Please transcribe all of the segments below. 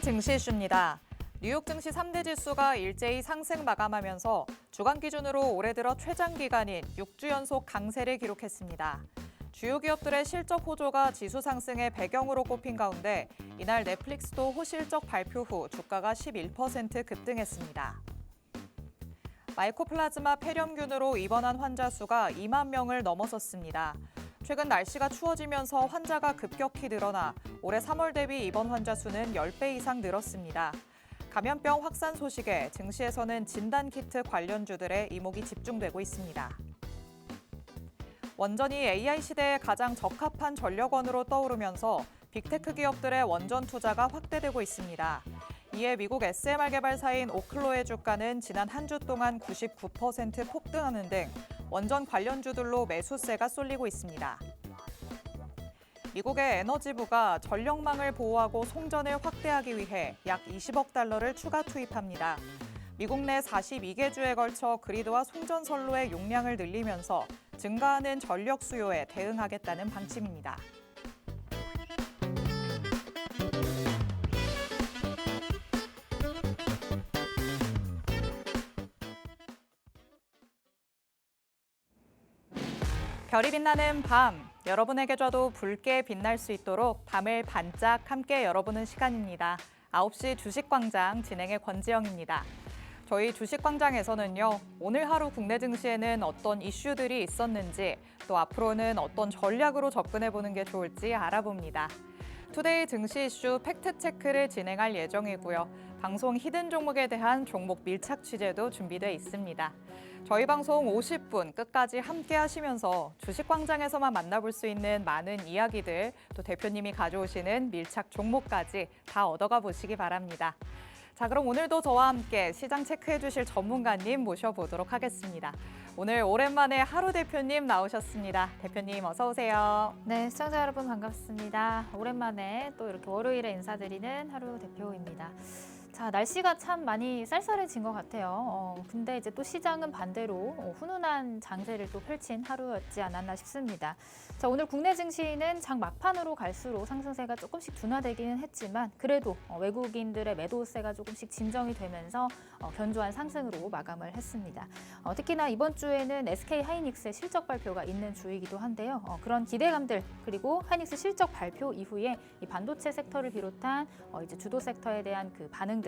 증시 이슈입니다. 뉴욕 증시 3대 지수가 일제히 상승 마감하면서 주간 기준으로 올해 들어 최장 기간인 6주 연속 강세를 기록했습니다. 주요 기업들의 실적 호조가 지수 상승의 배경으로 꼽힌 가운데 이날 넷플릭스도 호실적 발표 후 주가가 11% 급등했습니다. 마이코플라즈마 폐렴균으로 입원한 환자 수가 2만 명을 넘어섰습니다. 최근 날씨가 추워지면서 환자가 급격히 늘어나 올해 3월 대비 입원 환자 수는 10배 이상 늘었습니다. 감염병 확산 소식에 증시에서는 진단키트 관련주들의 이목이 집중되고 있습니다. 원전이 AI 시대에 가장 적합한 전력원으로 떠오르면서 빅테크 기업들의 원전 투자가 확대되고 있습니다. 이에 미국 SMR 개발사인 오클로의 주가는 지난 한 주 동안 99% 폭등하는 등 원전 관련주들로 매수세가 쏠리고 있습니다. 미국의 에너지부가 전력망을 보호하고 송전을 확대하기 위해 약 20억 달러를 추가 투입합니다. 미국 내 42개 주에 걸쳐 그리드와 송전 선로의 용량을 늘리면서 증가하는 전력 수요에 대응하겠다는 방침입니다. 별이 빛나는 밤, 여러분에게 줘도 붉게 빛날 수 있도록 밤을 반짝 함께 열어보는 시간입니다. 9시 주식광장 진행의 권지영입니다. 저희 주식광장에서는요, 오늘 하루 국내 증시에는 어떤 이슈들이 있었는지, 또 앞으로는 어떤 전략으로 접근해보는 게 좋을지 알아봅니다. 투데이 증시 이슈 팩트체크를 진행할 예정이고요. 방송 히든 종목에 대한 종목 밀착 취재도 준비돼 있습니다. 저희 방송 50분 끝까지 함께 하시면서 주식광장에서만 만나볼 수 있는 많은 이야기들, 또 대표님이 가져오시는 밀착 종목까지 다 얻어가 보시기 바랍니다. 자, 그럼 오늘도 저와 함께 시장 체크해 주실 전문가님 모셔보도록 하겠습니다. 오늘 오랜만에 하루 대표님 나오셨습니다. 대표님 어서 오세요. 네, 시청자 여러분 반갑습니다. 오랜만에 또 이렇게 월요일에 인사드리는 하루 대표입니다. 자, 날씨가 참 많이 쌀쌀해진 것 같아요. 근데 이제 또 시장은 반대로 훈훈한 장세를 또 펼친 하루였지 않았나 싶습니다. 자, 오늘 국내 증시는 장 막판으로 갈수록 상승세가 조금씩 둔화되기는 했지만 그래도 외국인들의 매도세가 조금씩 진정이 되면서 견조한 상승으로 마감을 했습니다. 특히나 이번 주에는 SK 하이닉스의 실적 발표가 있는 주이기도 한데요. 그런 기대감들 그리고 하이닉스 실적 발표 이후에 이 반도체 섹터를 비롯한 이제 주도 섹터에 대한 그 반응들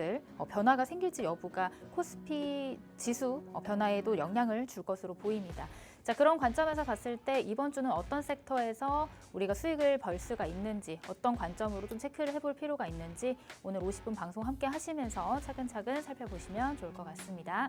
변화가 생길지 여부가 코스피 지수 변화에도 영향을 줄 것으로 보입니다. 자, 그런 관점에서 봤을 때 이번 주는 어떤 섹터에서 우리가 수익을 벌 수가 있는지 어떤 관점으로 좀 체크를 해볼 필요가 있는지 오늘 50분 방송 함께 하시면서 차근차근 살펴보시면 좋을 것 같습니다.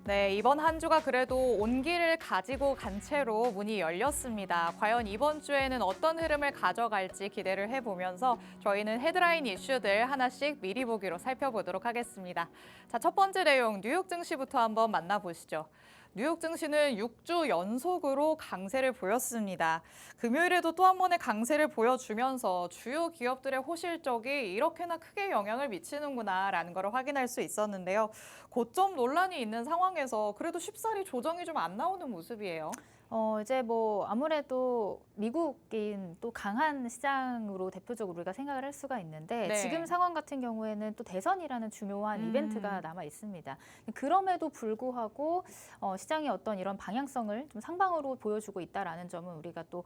네, 이번 한 주가 그래도 온기를 가지고 간 채로 문이 열렸습니다. 과연 이번 주에는 어떤 흐름을 가져갈지 기대를 해보면서 저희는 헤드라인 이슈들 하나씩 미리 보기로 살펴보도록 하겠습니다. 자, 첫 번째 내용 뉴욕 증시부터 한번 만나보시죠. 뉴욕 증시는 6주 연속으로 강세를 보였습니다. 금요일에도 또 한 번의 강세를 보여주면서 주요 기업들의 호실적이 이렇게나 크게 영향을 미치는구나라는 걸 확인할 수 있었는데요. 고점 논란이 있는 상황에서 그래도 쉽사리 조정이 좀 안 나오는 모습이에요. 이제 뭐 아무래도 미국인 또 강한 시장으로 대표적으로 우리가 생각을 할 수가 있는데 네. 지금 상황 같은 경우에는 또 대선이라는 중요한 이벤트가 남아 있습니다. 그럼에도 불구하고 시장의 어떤 이런 방향성을 좀 상방으로 보여주고 있다라는 점은 우리가 또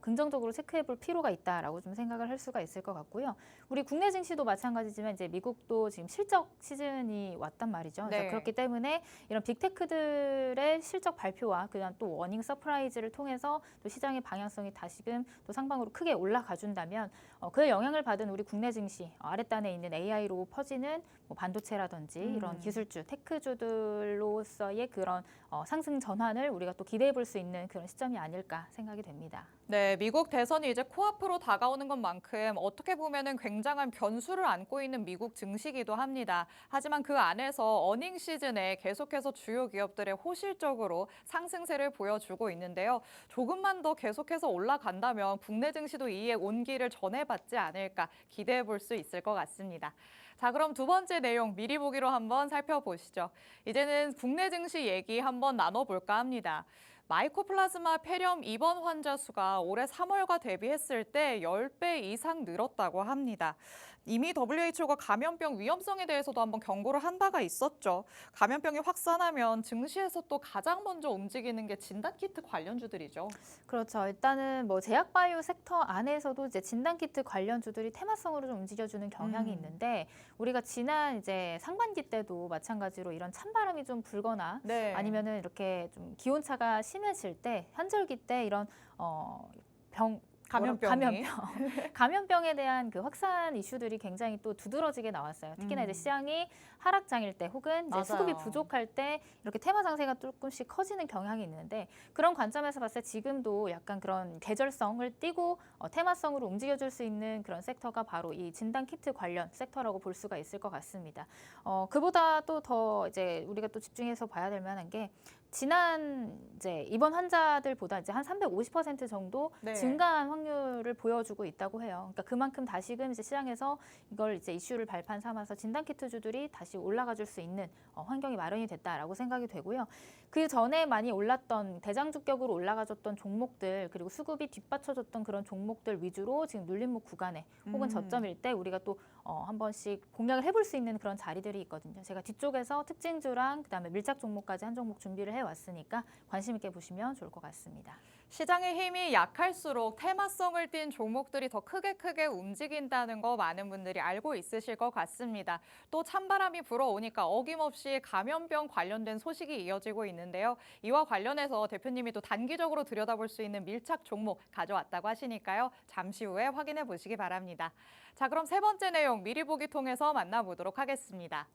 긍정적으로 체크해 볼 필요가 있다라고 좀 생각을 할 수가 있을 것 같고요. 우리 국내 증시도 마찬가지지만 이제 미국도 지금 실적 시즌이 왔단 말이죠. 그래서 네. 그렇기 때문에 이런 빅테크들의 실적 발표와 그다음 또 워닝 서프라이즈를 통해서 또 시장의 방향성이 다시금 또 상방으로 크게 올라가 준다면 그 영향을 받은 우리 국내 증시 아랫단에 있는 AI로 퍼지는 뭐 반도체라든지 이런 기술주, 테크주들로서의 그런 상승 전환을 우리가 또 기대해 볼 수 있는 그런 시점이 아닐까 생각이 됩니다. 네, 미국 대선이 이제 코앞으로 다가오는 것만큼 어떻게 보면은 굉장한 변수를 안고 있는 미국 증시기도 합니다. 하지만 그 안에서 어닝 시즌에 계속해서 주요 기업들의 호실적으로 상승세를 보여주고 있는데요. 조금만 더 계속해서 올라간다면 국내 증시도 이에 온기를 전해받지 않을까 기대해 볼 수 있을 것 같습니다. 자, 그럼 두 번째 내용 미리 보기로 한번 살펴보시죠. 이제는 국내 증시 얘기 한번 나눠볼까 합니다. 마이코플라즈마 폐렴 입원 환자 수가 올해 3월과 대비했을 때 10배 이상 늘었다고 합니다. 이미 WHO가 감염병 위험성에 대해서도 한번 경고를 한 바가 있었죠. 감염병이 확산하면 증시에서 또 가장 먼저 움직이는 게 진단키트 관련주들이죠. 그렇죠. 일단은 뭐 제약바이오 섹터 안에서도 이제 진단키트 관련주들이 테마성으로 좀 움직여주는 경향이 있는데 우리가 지난 이제 상반기 때도 마찬가지로 이런 찬바람이 좀 불거나 네. 아니면은 이렇게 좀 기온차가 심해질 때 현절기 때 이런 감염병이. 감염병에 대한 그 확산 이슈들이 굉장히 또 두드러지게 나왔어요. 특히나 이제 시장이 하락장일 때 혹은 이제 맞아요. 수급이 부족할 때 이렇게 테마 장세가 조금씩 커지는 경향이 있는데 그런 관점에서 봤을 때 지금도 약간 그런 계절성을 띠고 테마성으로 움직여줄 수 있는 그런 섹터가 바로 이 진단 키트 관련 섹터라고 볼 수가 있을 것 같습니다. 그보다 또 더 이제 우리가 또 집중해서 봐야 될 만한 게 지난 이제 입원 환자들보다 이제 한 350% 정도 네. 증가한 확률을 보여주고 있다고 해요. 그러니까 그만큼 다시금 이제 시장에서 이걸 이제 이슈를 발판 삼아서 진단키트주들이 다시 올라가 줄 수 있는 환경이 마련이 됐다라고 생각이 되고요. 그 전에 많이 올랐던 대장주격으로 올라가줬던 종목들 그리고 수급이 뒷받쳐줬던 그런 종목들 위주로 지금 눌림목 구간에 혹은 저점일 때 우리가 또 한 번씩 공략을 해볼 수 있는 그런 자리들이 있거든요. 제가 뒤쪽에서 특징주랑 그다음에 밀착 종목까지 한 종목 준비를 해왔으니까 관심 있게 보시면 좋을 것 같습니다. 시장의 힘이 약할수록 테마성을 띤 종목들이 더 크게 움직인다는 거 많은 분들이 알고 있으실 것 같습니다. 또 찬바람이 불어오니까 어김없이 감염병 관련된 소식이 이어지고 있는데요. 이와 관련해서 대표님이 또 단기적으로 들여다볼 수 있는 밀착 종목 가져왔다고 하시니까요. 잠시 후에 확인해 보시기 바랍니다. 자, 그럼 세 번째 내용 미리 보기 통해서 만나보도록 하겠습니다.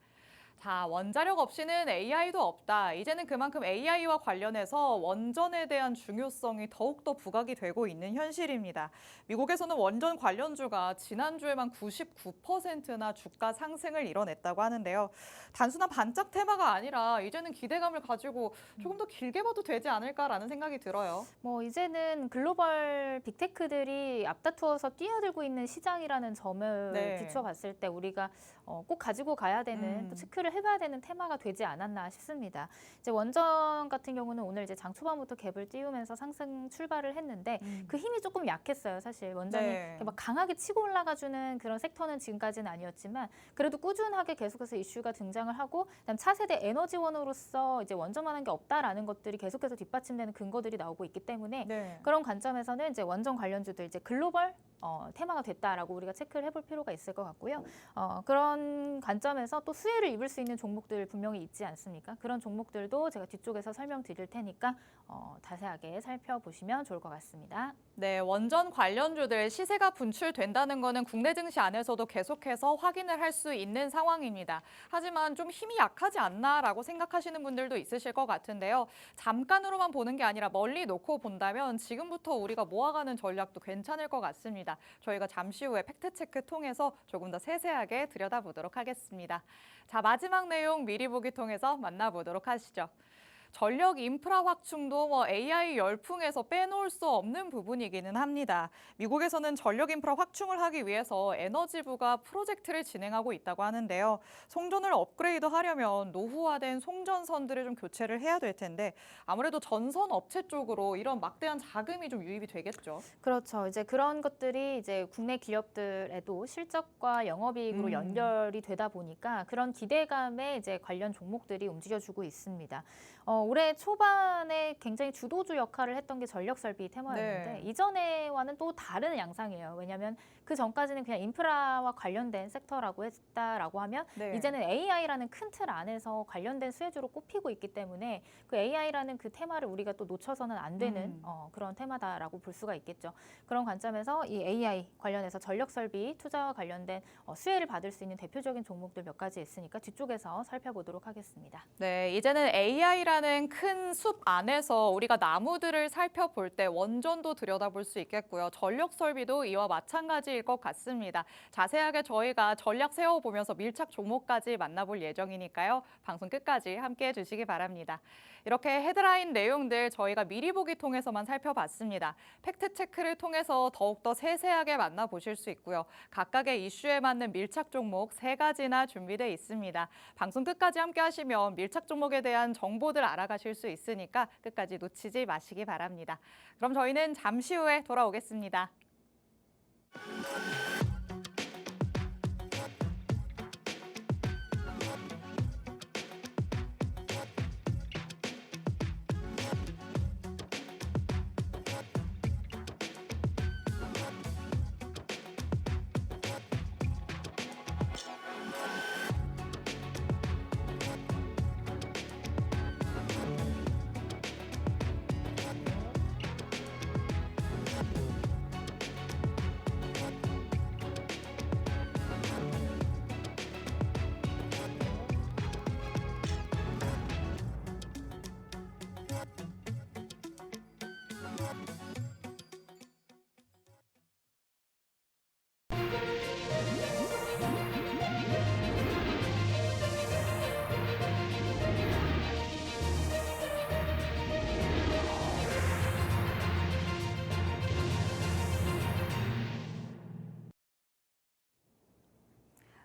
자, 원자력 없이는 AI도 없다. 이제는 그만큼 AI와 관련해서 원전에 대한 중요성이 더욱더 부각이 되고 있는 현실입니다. 미국에서는 원전 관련주가 지난주에만 99%나 주가 상승을 이뤄냈다고 하는데요. 단순한 반짝 테마가 아니라 이제는 기대감을 가지고 조금 더 길게 봐도 되지 않을까라는 생각이 들어요. 뭐 이제는 글로벌 빅테크들이 앞다투어서 뛰어들고 있는 시장이라는 점을 네. 비춰봤을 때 우리가 꼭 가지고 가야 되는 또 체크를 해봐야 되는 테마가 되지 않았나 싶습니다. 이제 원전 같은 경우는 오늘 이제 장 초반부터 갭을 띄우면서 상승 출발을 했는데 그 힘이 조금 약했어요. 사실 원전이 네. 이렇게 막 강하게 치고 올라가주는 그런 섹터는 지금까지는 아니었지만 그래도 꾸준하게 계속해서 이슈가 등장을 하고 그다음 차세대 에너지원으로서 이제 원전만한 게 없다라는 것들이 계속해서 뒷받침되는 근거들이 나오고 있기 때문에 네. 그런 관점에서는 이제 원전 관련주들 이제 글로벌 테마가 됐다라고 우리가 체크를 해볼 필요가 있을 것 같고요. 그런 관점에서 또 수혜를 입을 수 있는 종목들 분명히 있지 않습니까? 그런 종목들도 제가 뒤쪽에서 설명드릴 테니까 자세하게 살펴보시면 좋을 것 같습니다. 네, 원전 관련주들 시세가 분출된다는 거는 국내 증시 안에서도 계속해서 확인을 할 수 있는 상황입니다. 하지만 좀 힘이 약하지 않나라고 생각하시는 분들도 있으실 것 같은데요. 잠깐으로만 보는 게 아니라 멀리 놓고 본다면 지금부터 우리가 모아가는 전략도 괜찮을 것 같습니다. 저희가 잠시 후에 팩트체크 통해서 조금 더 세세하게 들여다보도록 하겠습니다. 자, 마지막 내용 미리 보기 통해서 만나보도록 하시죠. 전력 인프라 확충도 AI 열풍에서 빼놓을 수 없는 부분이기는 합니다. 미국에서는 전력 인프라 확충을 하기 위해서 에너지부가 프로젝트를 진행하고 있다고 하는데요. 송전을 업그레이드하려면 노후화된 송전선들을 좀 교체를 해야 될 텐데 아무래도 전선 업체 쪽으로 이런 막대한 자금이 좀 유입이 되겠죠. 그렇죠. 이제 그런 것들이 이제 국내 기업들에도 실적과 영업이익으로 연결이 되다 보니까 그런 기대감에 이제 관련 종목들이 움직여주고 있습니다. 올해 초반에 굉장히 주도주 역할을 했던 게 전력 설비 테마였는데 네. 이전에와는 또 다른 양상이에요. 왜냐하면 그 전까지는 그냥 인프라와 관련된 섹터라고 했다라고 하면 네. 이제는 AI라는 큰 틀 안에서 관련된 수혜주로 꼽히고 있기 때문에 그 AI라는 그 테마를 우리가 또 놓쳐서는 안 되는 그런 테마다라고 볼 수가 있겠죠. 그런 관점에서 이 AI 관련해서 전력 설비 투자와 관련된 수혜를 받을 수 있는 대표적인 종목들 몇 가지 있으니까 뒤쪽에서 살펴보도록 하겠습니다. 네, 이제는 AI라는 큰 숲 안에서 우리가 나무들을 살펴볼 때 원전도 들여다볼 수 있겠고요. 전력 설비도 이와 마찬가지일 것 같습니다. 자세하게 저희가 전략 세워보면서 밀착 종목까지 만나볼 예정이니까요. 방송 끝까지 함께해 주시기 바랍니다. 이렇게 헤드라인 내용들 저희가 미리 보기 통해서만 살펴봤습니다. 팩트체크를 통해서 더욱더 세세하게 만나보실 수 있고요. 각각의 이슈에 맞는 밀착 종목 3가지나 준비되어 있습니다. 방송 끝까지 함께 하시면 밀착 종목에 대한 정보들 알아 받아가실 수 있으니까 끝까지 놓치지 마시기 바랍니다. 그럼 저희는 잠시 후에 돌아오겠습니다.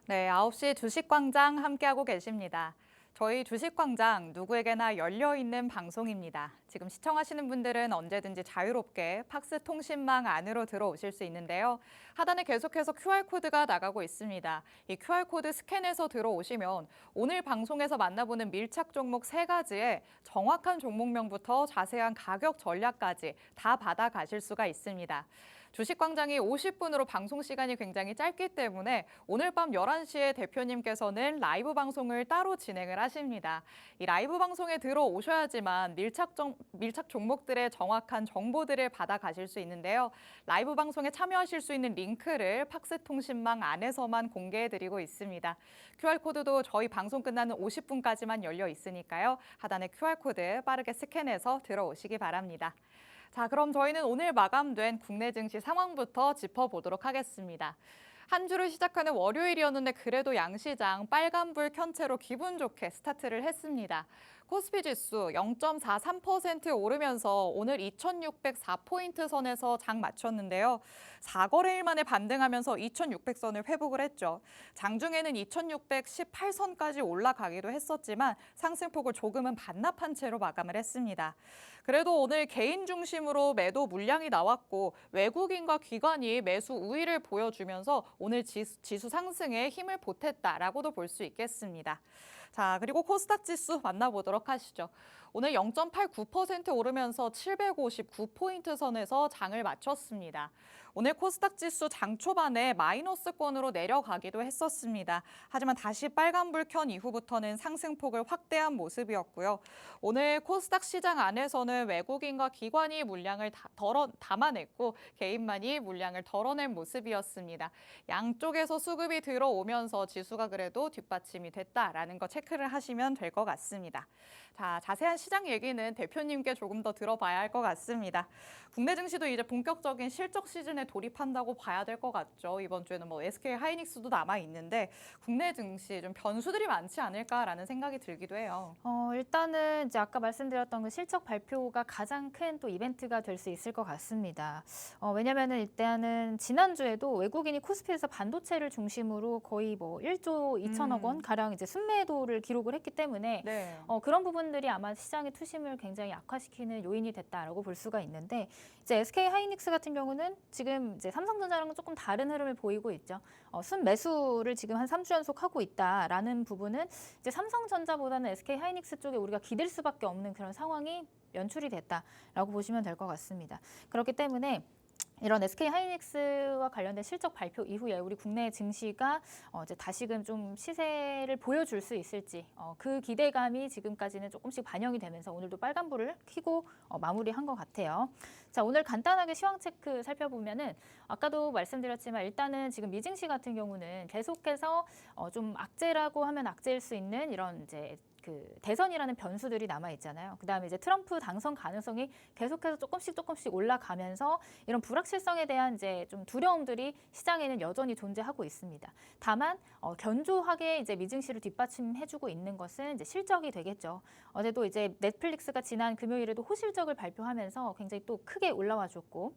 네, 9시 주식광장 함께하고 계십니다. 저희 주식광장 누구에게나 열려있는 방송입니다. 지금 시청하시는 분들은 언제든지 자유롭게 팍스 통신망 안으로 들어오실 수 있는데요. 하단에 계속해서 QR코드가 나가고 있습니다. 이 QR코드 스캔해서 들어오시면 오늘 방송에서 만나보는 밀착 종목 3가지에 정확한 종목명부터 자세한 가격 전략까지 다 받아가실 수가 있습니다. 주식광장이 50분으로 방송 시간이 굉장히 짧기 때문에 오늘 밤 11시에 대표님께서는 라이브 방송을 따로 진행을 하십니다. 이 라이브 방송에 들어오셔야지만 밀착 종목들의 정확한 정보들을 받아가실 수 있는데요. 라이브 방송에 참여하실 수 있는 링크를 팍스 통신망 안에서만 공개해드리고 있습니다. QR코드도 저희 방송 끝나는 50분까지만 열려 있으니까요. 하단에 QR코드 빠르게 스캔해서 들어오시기 바랍니다. 자, 그럼 저희는 오늘 마감된 국내 증시 상황부터 짚어보도록 하겠습니다. 한 주를 시작하는 월요일이었는데 그래도 양시장 빨간불 켠 채로 기분 좋게 스타트를 했습니다. 코스피 지수 0.43% 오르면서 오늘 2,604포인트 선에서 장 마쳤는데요. 4거래일 만에 반등하면서 2,600선을 회복을 했죠. 장중에는 2,618선까지 올라가기도 했었지만 상승폭을 조금은 반납한 채로 마감을 했습니다. 그래도 오늘 개인 중심으로 매도 물량이 나왔고 외국인과 기관이 매수 우위를 보여주면서 오늘 지수 상승에 힘을 보탰다라고도 볼 수 있겠습니다. 자, 그리고 코스닥 지수 만나보도록 하시죠. 오늘 0.89% 오르면서 759포인트 선에서 장을 마쳤습니다. 오늘 코스닥 지수 장 초반에 마이너스권으로 내려가기도 했었습니다. 하지만 다시 빨간불 켠 이후부터는 상승폭을 확대한 모습이었고요. 오늘 코스닥 시장 안에서는 외국인과 기관이 물량을 담아냈고 개인만이 물량을 덜어낸 모습이었습니다. 양쪽에서 수급이 들어오면서 지수가 그래도 뒷받침이 됐다라는 거 체크를 하시면 될 것 같습니다. 자, 자세한 시장 얘기는 대표님께 조금 더 들어봐야 할 것 같습니다. 국내 증시도 이제 본격적인 실적 시즌에 돌입한다고 봐야 될 것 같죠. 이번 주에는 뭐 SK 하이닉스도 남아 있는데 국내 증시 좀 변수들이 많지 않을까라는 생각이 들기도 해요. 일단은 이제 아까 말씀드렸던 그 실적 발표가 가장 큰 또 이벤트가 될 수 있을 것 같습니다. 왜냐면은 일단은 지난주에도 외국인이 코스피에서 반도체를 중심으로 거의 뭐 1조 2천억 원 가량 이제 순매도를 기록을 했기 때문에 네. 그런 부분들이 아마 시장의 투심을 굉장히 악화시키는 요인이 됐다라고 볼 수가 있는데 이제 SK 하이닉스 같은 경우는 지금 이제 삼성전자랑은 조금 다른 흐름을 보이고 있죠. 순매수를 지금 한 3주 연속 하고 있다라는 부분은 이제 삼성전자보다는 SK 하이닉스 쪽에 우리가 기댈 수밖에 없는 그런 상황이 연출이 됐다라고 보시면 될 것 같습니다. 그렇기 때문에 이런 SK 하이닉스와 관련된 실적 발표 이후에 우리 국내 증시가 이제 다시금 좀 시세를 보여줄 수 있을지 그 기대감이 지금까지는 조금씩 반영이 되면서 오늘도 빨간불을 켜고 마무리한 것 같아요. 자, 오늘 간단하게 시황 체크 살펴보면은 아까도 말씀드렸지만 일단은 지금 미증시 같은 경우는 계속해서 좀 악재라고 하면 악재일 수 있는 이런 이제 그 대선이라는 변수들이 남아 있잖아요. 그다음에 이제 트럼프 당선 가능성이 계속해서 조금씩 올라가면서 이런 불확실성에 대한 이제 좀 두려움들이 시장에는 여전히 존재하고 있습니다. 다만 견조하게 이제 미증시를 뒷받침해주고 있는 것은 이제 실적이 되겠죠. 어제도 이제 넷플릭스가 지난 금요일에도 호실적을 발표하면서 굉장히 또 크게 올라와줬고.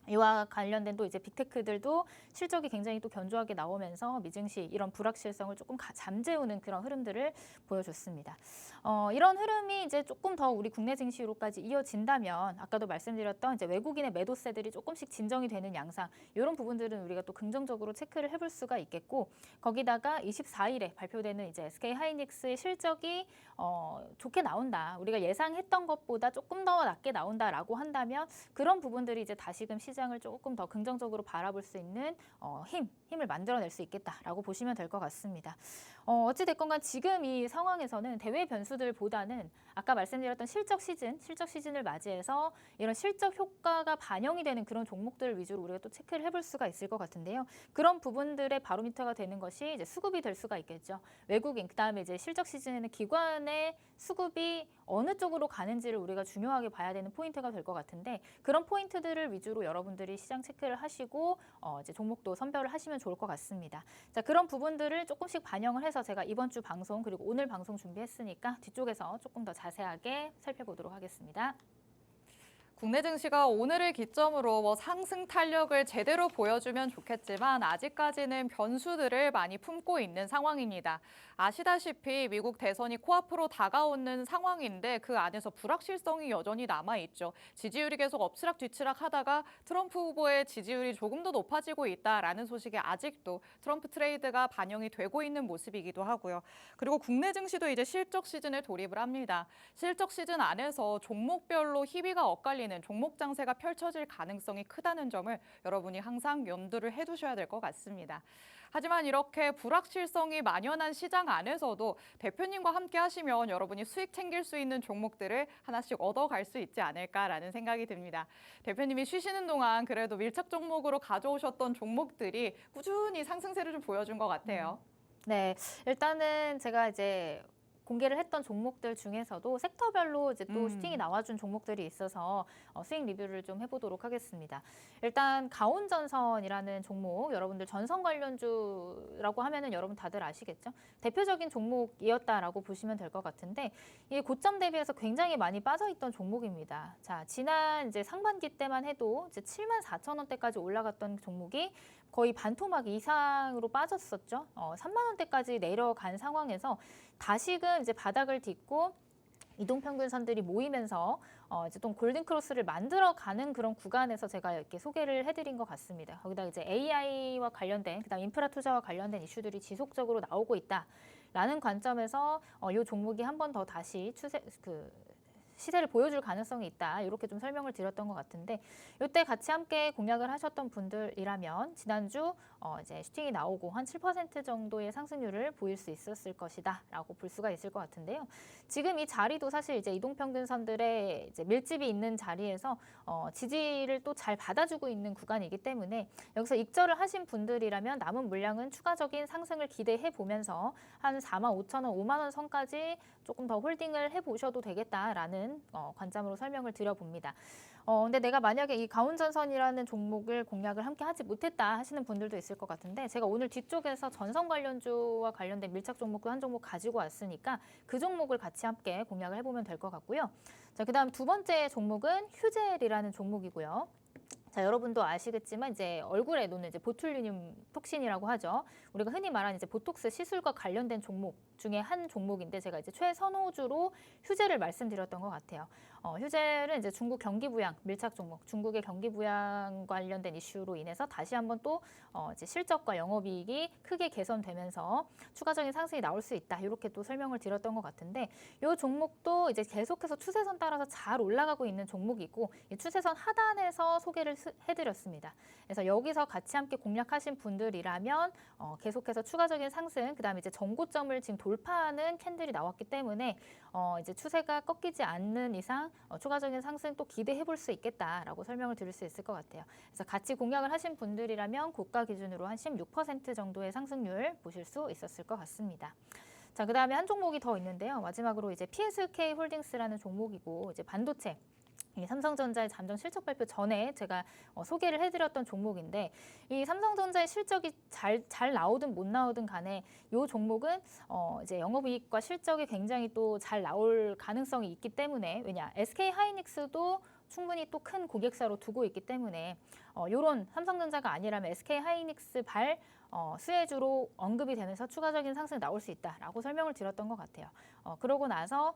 이와 관련된 또 이제 빅테크들도 실적이 굉장히 또 견조하게 나오면서 미증시 이런 불확실성을 조금 잠재우는 그런 흐름들을 보여줬습니다. 이런 흐름이 이제 조금 더 우리 국내 증시로까지 이어진다면 아까도 말씀드렸던 이제 외국인의 매도세들이 조금씩 진정이 되는 양상 이런 부분들은 우리가 또 긍정적으로 체크를 해볼 수가 있겠고 거기다가 24일에 발표되는 이제 SK 하이닉스의 실적이 좋게 나온다. 우리가 예상했던 것보다 조금 더 낮게 나온다라고 한다면 그런 부분들이 이제 다시금 시장을 조금 더 긍정적으로 바라볼 수 있는 힘을 만들어낼 수 있겠다라고 보시면 될 것 같습니다. 어찌됐건 간 지금 이 상황에서는 대외 변수들보다는 아까 말씀드렸던 실적 시즌을 맞이해서 이런 실적 효과가 반영이 되는 그런 종목들 위주로 우리가 또 체크를 해볼 수가 있을 것 같은데요. 그런 부분들의 바로미터가 되는 것이 이제 수급이 될 수가 있겠죠. 외국인, 그다음에 이제 실적 시즌에는 기관의 수급이 어느 쪽으로 가는지를 우리가 중요하게 봐야 되는 포인트가 될 것 같은데 그런 포인트들을 위주로 여러분들이 시장 체크를 하시고 이제 종목도 선별을 하시면 좋을 것 같습니다. 자, 그런 부분들을 조금씩 반영을 해서 제가 이번 주 방송 그리고 오늘 방송 준비했으니까 뒤쪽에서 조금 더 자세하게 살펴보도록 하겠습니다. 국내 증시가 오늘을 기점으로 상승 탄력을 제대로 보여주면 좋겠지만 아직까지는 변수들을 많이 품고 있는 상황입니다. 아시다시피 미국 대선이 코앞으로 다가오는 상황인데 그 안에서 불확실성이 여전히 남아있죠. 지지율이 계속 엎치락뒤치락 하다가 트럼프 후보의 지지율이 조금 더 높아지고 있다라는 소식이 아직도 트럼프 트레이드가 반영이 되고 있는 모습이기도 하고요. 그리고 국내 증시도 이제 실적 시즌에 돌입을 합니다. 실적 시즌 안에서 종목별로 희비가 엇갈리는 종목 장세가 펼쳐질 가능성이 크다는 점을 여러분이 항상 염두를 해두셔야 될 것 같습니다. 하지만 이렇게 불확실성이 만연한 시장 안에서도 대표님과 함께 하시면 여러분이 수익 챙길 수 있는 종목들을 하나씩 얻어갈 수 있지 않을까라는 생각이 듭니다. 대표님이 쉬시는 동안 그래도 밀착 종목으로 가져오셨던 종목들이 꾸준히 상승세를 좀 보여준 것 같아요. 네, 일단은 제가 이제 공개를 했던 종목들 중에서도 섹터별로 이제 또 슈팅이 나와준 종목들이 있어서 수익 리뷰를 좀 해보도록 하겠습니다. 일단 가온전선이라는 종목, 여러분들 전선 관련주라고 하면은 여러분 다들 아시겠죠? 대표적인 종목이었다라고 보시면 될 것 같은데 이게 고점 대비해서 굉장히 많이 빠져있던 종목입니다. 자, 지난 이제 상반기 때만 해도 이제 74,000원대까지 올라갔던 종목이 거의 반토막 이상으로 빠졌었죠. 3만 원대까지 내려간 상황에서 다시금 이제 바닥을 딛고 이동평균선들이 모이면서 이제 또 골든 크로스를 만들어가는 그런 구간에서 제가 이렇게 소개를 해드린 것 같습니다. 거기다 이제 AI와 관련된 그다음 인프라 투자와 관련된 이슈들이 지속적으로 나오고 있다라는 관점에서 이 종목이 한 번 더 다시 시세를 보여줄 가능성이 있다. 이렇게 좀 설명을 드렸던 것 같은데 이때 같이 함께 공략을 하셨던 분들이라면 지난주 이제 슈팅이 나오고 한 7% 정도의 상승률을 보일 수 있었을 것이다 라고 볼 수가 있을 것 같은데요. 지금 이 자리도 사실 이제 이동평균선들의 이제 밀집이 있는 자리에서 지지를 또 잘 받아주고 있는 구간이기 때문에 여기서 익절을 하신 분들이라면 남은 물량은 추가적인 상승을 기대해 보면서 한 45,000원, 5만 원 선까지 조금 더 홀딩을 해보셔도 되겠다라는 관점으로 설명을 드려봅니다. 근데 내가 만약에 이 가온전선이라는 종목을 공략을 함께 하지 못했다 하시는 분들도 있을 것 같은데 제가 오늘 뒤쪽에서 전선 관련주와 관련된 밀착 종목도 한 종목 가지고 왔으니까 그 종목을 같이 함께 공략을 해보면 될 것 같고요. 자, 그다음 두 번째 종목은 휴젤이라는 종목이고요. 자, 여러분도 아시겠지만 이제 얼굴에 놓는 이제 보툴리늄 톡신이라고 하죠. 우리가 흔히 말하는 이제 보톡스 시술과 관련된 종목 중에 한 종목인데 제가 이제 최선호주로 휴젤을 말씀드렸던 것 같아요. 휴젤은 이제 중국 경기 부양 밀착 종목, 중국의 경기 부양 관련된 이슈로 인해서 다시 한번 또 이제 실적과 영업이익이 크게 개선되면서 추가적인 상승이 나올 수 있다. 이렇게 또 설명을 드렸던 것 같은데 이 종목도 이제 계속해서 추세선 따라서 잘 올라가고 있는 종목이고 이 추세선 하단에서 소개를 해드렸습니다. 그래서 여기서 같이 함께 공략하신 분들이라면 계속해서 추가적인 상승, 그다음에 이제 전고점을 지금 돌파하는 캔들이 나왔기 때문에 이제 추세가 꺾이지 않는 이상 추가적인 상승 또 기대해 볼 수 있겠다라고 설명을 드릴 수 있을 것 같아요. 그래서 같이 공략을 하신 분들이라면 고가 기준으로 한 16% 정도의 상승률 보실 수 있었을 것 같습니다. 자, 그다음에 한 종목이 더 있는데요. 마지막으로 이제 PSK 홀딩스라는 종목이고 이제 반도체 이 삼성전자의 잠정 실적 발표 전에 제가 소개를 해드렸던 종목인데 이 삼성전자의 실적이 잘 나오든 못 나오든 간에 이 종목은 이제 영업이익과 실적이 굉장히 또 잘 나올 가능성이 있기 때문에 왜냐 SK 하이닉스도 충분히 또 큰 고객사로 두고 있기 때문에 이런 삼성전자가 아니라면 SK 하이닉스 수혜주로 언급이 되면서 추가적인 상승이 나올 수 있다라고 설명을 드렸던 것 같아요. 그러고 나서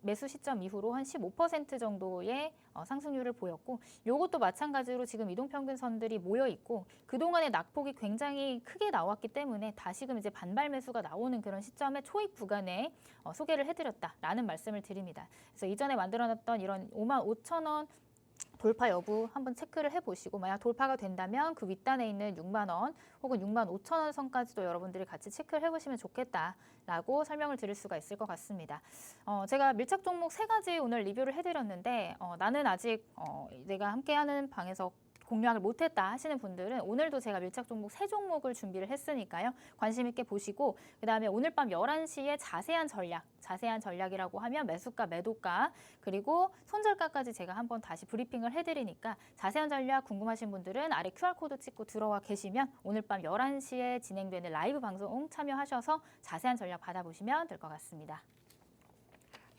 매수 시점 이후로 한 15% 정도의 상승률을 보였고, 이것도 마찬가지로 지금 이동평균선들이 모여 있고 그동안의 낙폭이 굉장히 크게 나왔기 때문에 다시금 이제 반발 매수가 나오는 그런 시점에 초입 구간에 소개를 해드렸다라는 말씀을 드립니다. 그래서 이전에 만들어놨던 이런 55,000원 돌파 여부 한번 체크를 해보시고, 만약 돌파가 된다면 그 윗단에 있는 6만 원 혹은 6만 5천 원 선까지도 여러분들이 같이 체크를 해보시면 좋겠다라고 설명을 드릴 수가 있을 것 같습니다. 제가 밀착 종목 3가지 오늘 리뷰를 해드렸는데 나는 아직 내가 함께하는 방에서 공략을 못했다 하시는 분들은 오늘도 제가 밀착 종목 3종목을 준비를 했으니까요. 관심 있게 보시고, 그다음에 오늘 밤 11시에 자세한 전략이라고 하면 매수가, 매도가, 그리고 손절가까지 제가 한번 다시 브리핑을 해드리니까 자세한 전략 궁금하신 분들은 아래 QR코드 찍고 들어와 계시면 오늘 밤 11시에 진행되는 라이브 방송 참여하셔서 자세한 전략 받아보시면 될 것 같습니다.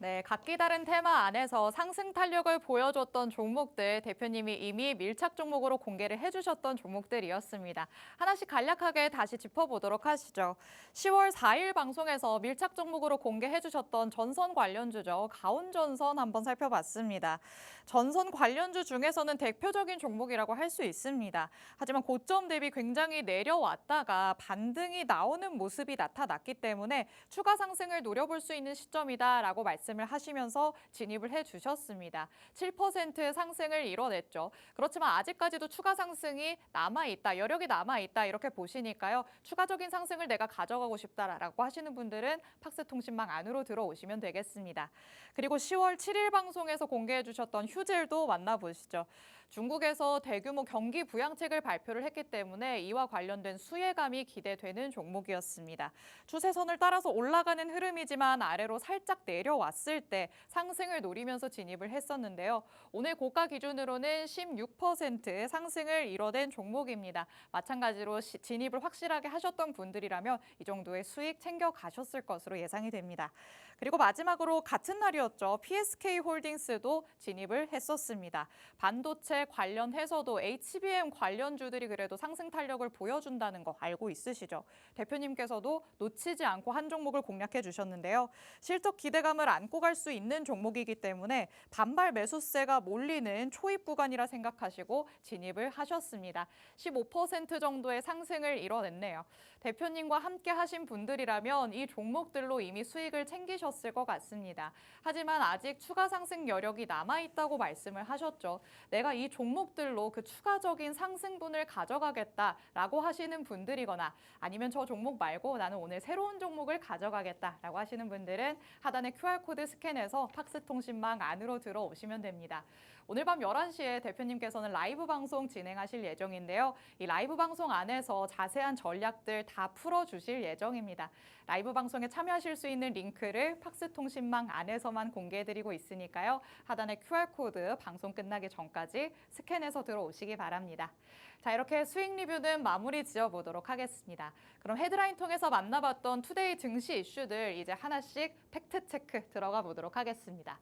네, 각기 다른 테마 안에서 상승 탄력을 보여줬던 종목들 대표님이 이미 밀착 종목으로 공개를 해주셨던 종목들이었습니다. 하나씩 간략하게 다시 짚어보도록 하시죠. 10월 4일 방송에서 밀착 종목으로 공개해주셨던 전선 관련주죠. 가온전선 한번 살펴봤습니다. 전선 관련주 중에서는 대표적인 종목이라고 할 수 있습니다. 하지만 고점 대비 굉장히 내려왔다가 반등이 나오는 모습이 나타났기 때문에 추가 상승을 노려볼 수 있는 시점이다라고 말씀을 하시면서 진입을 해주셨습니다. 7% 상승을 이뤄냈죠. 그렇지만 아직까지도 추가 상승이 남아있다, 여력이 남아있다 이렇게 보시니까요. 추가적인 상승을 내가 가져가고 싶다라고 하시는 분들은 팍스통신망 안으로 들어오시면 되겠습니다. 그리고 10월 7일 방송에서 공개해 주셨던 휴젤도 만나보시죠. 중국에서 대규모 경기 부양책을 발표를 했기 때문에 이와 관련된 수혜감이 기대되는 종목이었습니다. 추세선을 따라서 올라가는 흐름이지만 아래로 살짝 내려왔을 때 상승을 노리면서 진입을 했었는데요. 오늘 고가 기준으로는 16% 상승을 이뤄낸 종목입니다. 마찬가지로 진입을 확실하게 하셨던 분들이라면 이 정도의 수익 챙겨가셨을 것으로 예상이 됩니다. 그리고 마지막으로 같은 날이었죠. PSK홀딩스도 진입을 했었습니다. 반도체 관련해서도 HBM 관련주들이 그래도 상승 탄력을 보여준다는 거 알고 있으시죠? 대표님께서도 놓치지 않고 한 종목을 공략해 주셨는데요. 실적 기대감을 안고 갈 수 있는 종목이기 때문에 반발 매수세가 몰리는 초입 구간이라 생각하시고 진입을 하셨습니다. 15% 정도의 상승을 이뤄냈네요. 대표님과 함께 하신 분들이라면 이 종목들로 이미 수익을 챙기셨을 것 같습니다. 하지만 아직 추가 상승 여력이 남아있다고 말씀을 하셨죠. 내가 이 종목들로 그 추가적인 상승분을 가져가겠다라고 하시는 분들이거나 아니면 저 종목 말고 나는 오늘 새로운 종목을 가져가겠다라고 하시는 분들은 하단의 QR코드 스캔해서 팍스통신망 안으로 들어오시면 됩니다. 오늘 밤 11시에 대표님께서는 라이브 방송 진행하실 예정인데요. 이 라이브 방송 안에서 자세한 전략들 다 풀어주실 예정입니다. 라이브 방송에 참여하실 수 있는 링크를 팍스통신망 안에서만 공개해드리고 있으니까요. 하단의 QR코드 방송 끝나기 전까지 스캔해서 들어오시기 바랍니다. 자, 이렇게 수익 리뷰는 마무리 지어보도록 하겠습니다. 그럼 헤드라인 통해서 만나봤던 투데이 증시 이슈들 이제 하나씩 팩트체크 들어가 보도록 하겠습니다.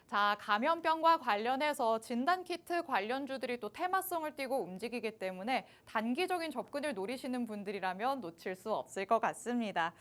자, 감염병과 관련해서 진단키트 관련주들이 또 테마성을 띠고 움직이기 때문에 단기적인 접근을 노리시는 분들이라면 놓칠 수 없을 것 같습니다.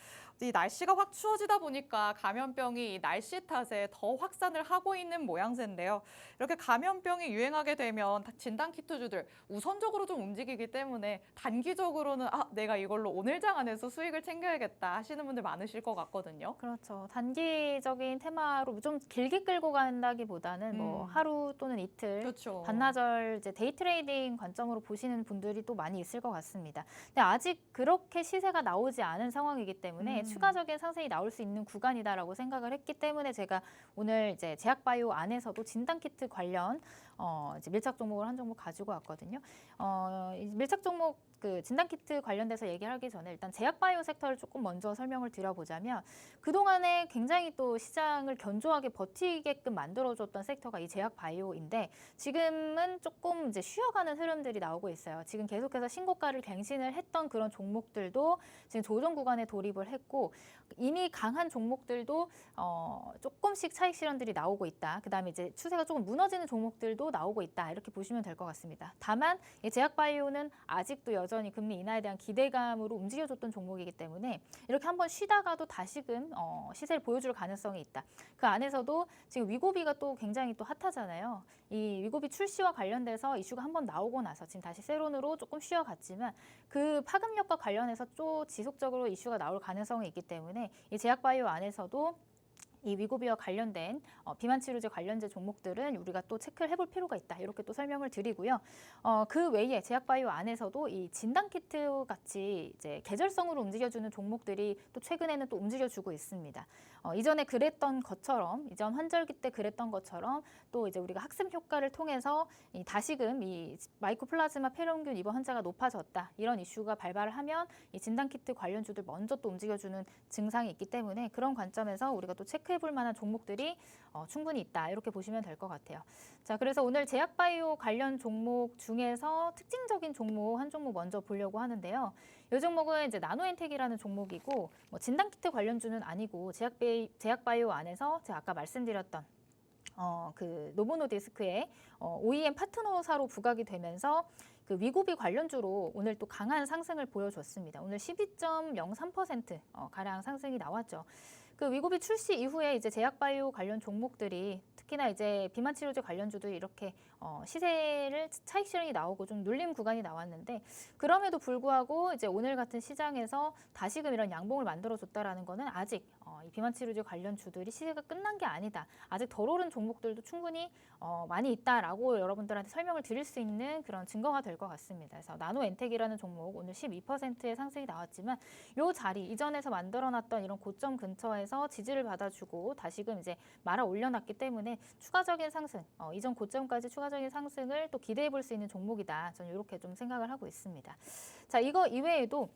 이 날씨가 확 추워지다 보니까 감염병이 이 날씨 탓에 더 확산을 하고 있는 모양새인데요. 이렇게 감염병이 유행하게 되면 진단키트주들 우선적으로 좀 움직이기 때문에 단기적으로는 내가 이걸로 오늘 장 안에서 수익을 챙겨야겠다 하시는 분들 많으실 것 같거든요. 그렇죠. 단기적인 테마로 좀 길게 끌고 간다기보다는 뭐 하루 또는 이틀, 그렇죠. 반나절 이제 데이 트레이딩 관점으로 보시는 분들이 또 많이 있을 것 같습니다. 근데 아직 그렇게 시세가 나오지 않은 상황이기 때문에 추가적인 상승이 나올 수 있는 구간이다라고 생각을 했기 때문에 제가 오늘 이제 제약바이오 안에서도 진단키트 관련 이제 밀착 종목을 한 종목 가지고 왔거든요. 이 밀착 종목 그 진단키트 관련돼서 얘기하기 전에 일단 제약바이오 섹터를 조금 먼저 설명을 드려보자면 그동안에 굉장히 또 시장을 견조하게 버티게끔 만들어줬던 섹터가 이 제약바이오인데 지금은 조금 이제 쉬어가는 흐름들이 나오고 있어요. 지금 계속해서 신고가를 갱신을 했던 그런 종목들도 지금 조정 구간에 돌입을 했고 이미 강한 종목들도 조금씩 차익 실현들이 나오고 있다. 그다음에 이제 추세가 조금 무너지는 종목들도 나오고 있다. 이렇게 보시면 될 것 같습니다. 다만 이 제약바이오는 아직도 여전히 금리 인하에 대한 기대감으로 움직여줬던 종목이기 때문에 이렇게 한번 쉬다가도 다시금 시세를 보여줄 가능성이 있다. 그 안에서도 지금 위고비가 또 굉장히 또 핫하잖아요. 이 위고비 출시와 관련돼서 이슈가 한번 나오고 나서 지금 다시 세론으로 조금 쉬어갔지만 그 파급력과 관련해서 또 지속적으로 이슈가 나올 가능성이 있기 때문에 이 제약바이오 안에서도 이 위고비와 관련된 비만 치료제 관련제 종목들은 우리가 또 체크를 해볼 필요가 있다. 이렇게 또 설명을 드리고요. 그 외에 제약바이오 안에서도 이 진단키트 같이 이제 계절성으로 움직여주는 종목들이 또 최근에는 또 움직여주고 있습니다. 이전에 그랬던 것처럼 이전 환절기 때 그랬던 것처럼 또 이제 우리가 학습 효과를 통해서 다시금 이 마이코플라즈마 폐렴균 입원 환자가 높아졌다. 이런 이슈가 발발을 하면 이 진단키트 관련주들 먼저 또 움직여주는 증상이 있기 때문에 그런 관점에서 우리가 또 체크해볼 만한 종목들이 충분히 있다. 이렇게 보시면 될 것 같아요. 자, 그래서 오늘 제약바이오 관련 종목 중에서 특징적인 종목 한 종목 먼저 보려고 하는데요. 이 종목은 이제 나노엔텍이라는 종목이고 뭐 진단키트 관련주는 아니고 제약바이오 안에서 제가 아까 말씀드렸던 그 노보노디스크의 OEM 파트너사로 부각이 되면서 그 위고비 관련주로 오늘 또 강한 상승을 보여줬습니다. 오늘 12.03% 가량 상승이 나왔죠. 그 위고비 출시 이후에 이제 제약바이오 관련 종목들이 특히나 이제 비만 치료제 관련주들이 이렇게 시세를 차익 실현이 나오고 좀 눌림 구간이 나왔는데 그럼에도 불구하고 이제 오늘 같은 시장에서 다시금 이런 양봉을 만들어줬다라는 거는 아직 이 비만 치료제 관련주들이 시세가 끝난 게 아니다. 아직 덜 오른 종목들도 충분히 많이 있다라고 여러분들한테 설명을 드릴 수 있는 그런 증거가 될 것 같습니다. 그래서 나노엔텍이라는 종목 오늘 12%의 상승이 나왔지만 이 자리 이전에서 만들어놨던 이런 고점 근처에서 지지를 받아주고 다시금 이제 말아 올려놨기 때문에 추가적인 상승, 이전 고점까지 추가적인 상승을 또 기대해 볼 수 있는 종목이다. 저는 이렇게 좀 생각을 하고 있습니다. 자, 이거 이외에도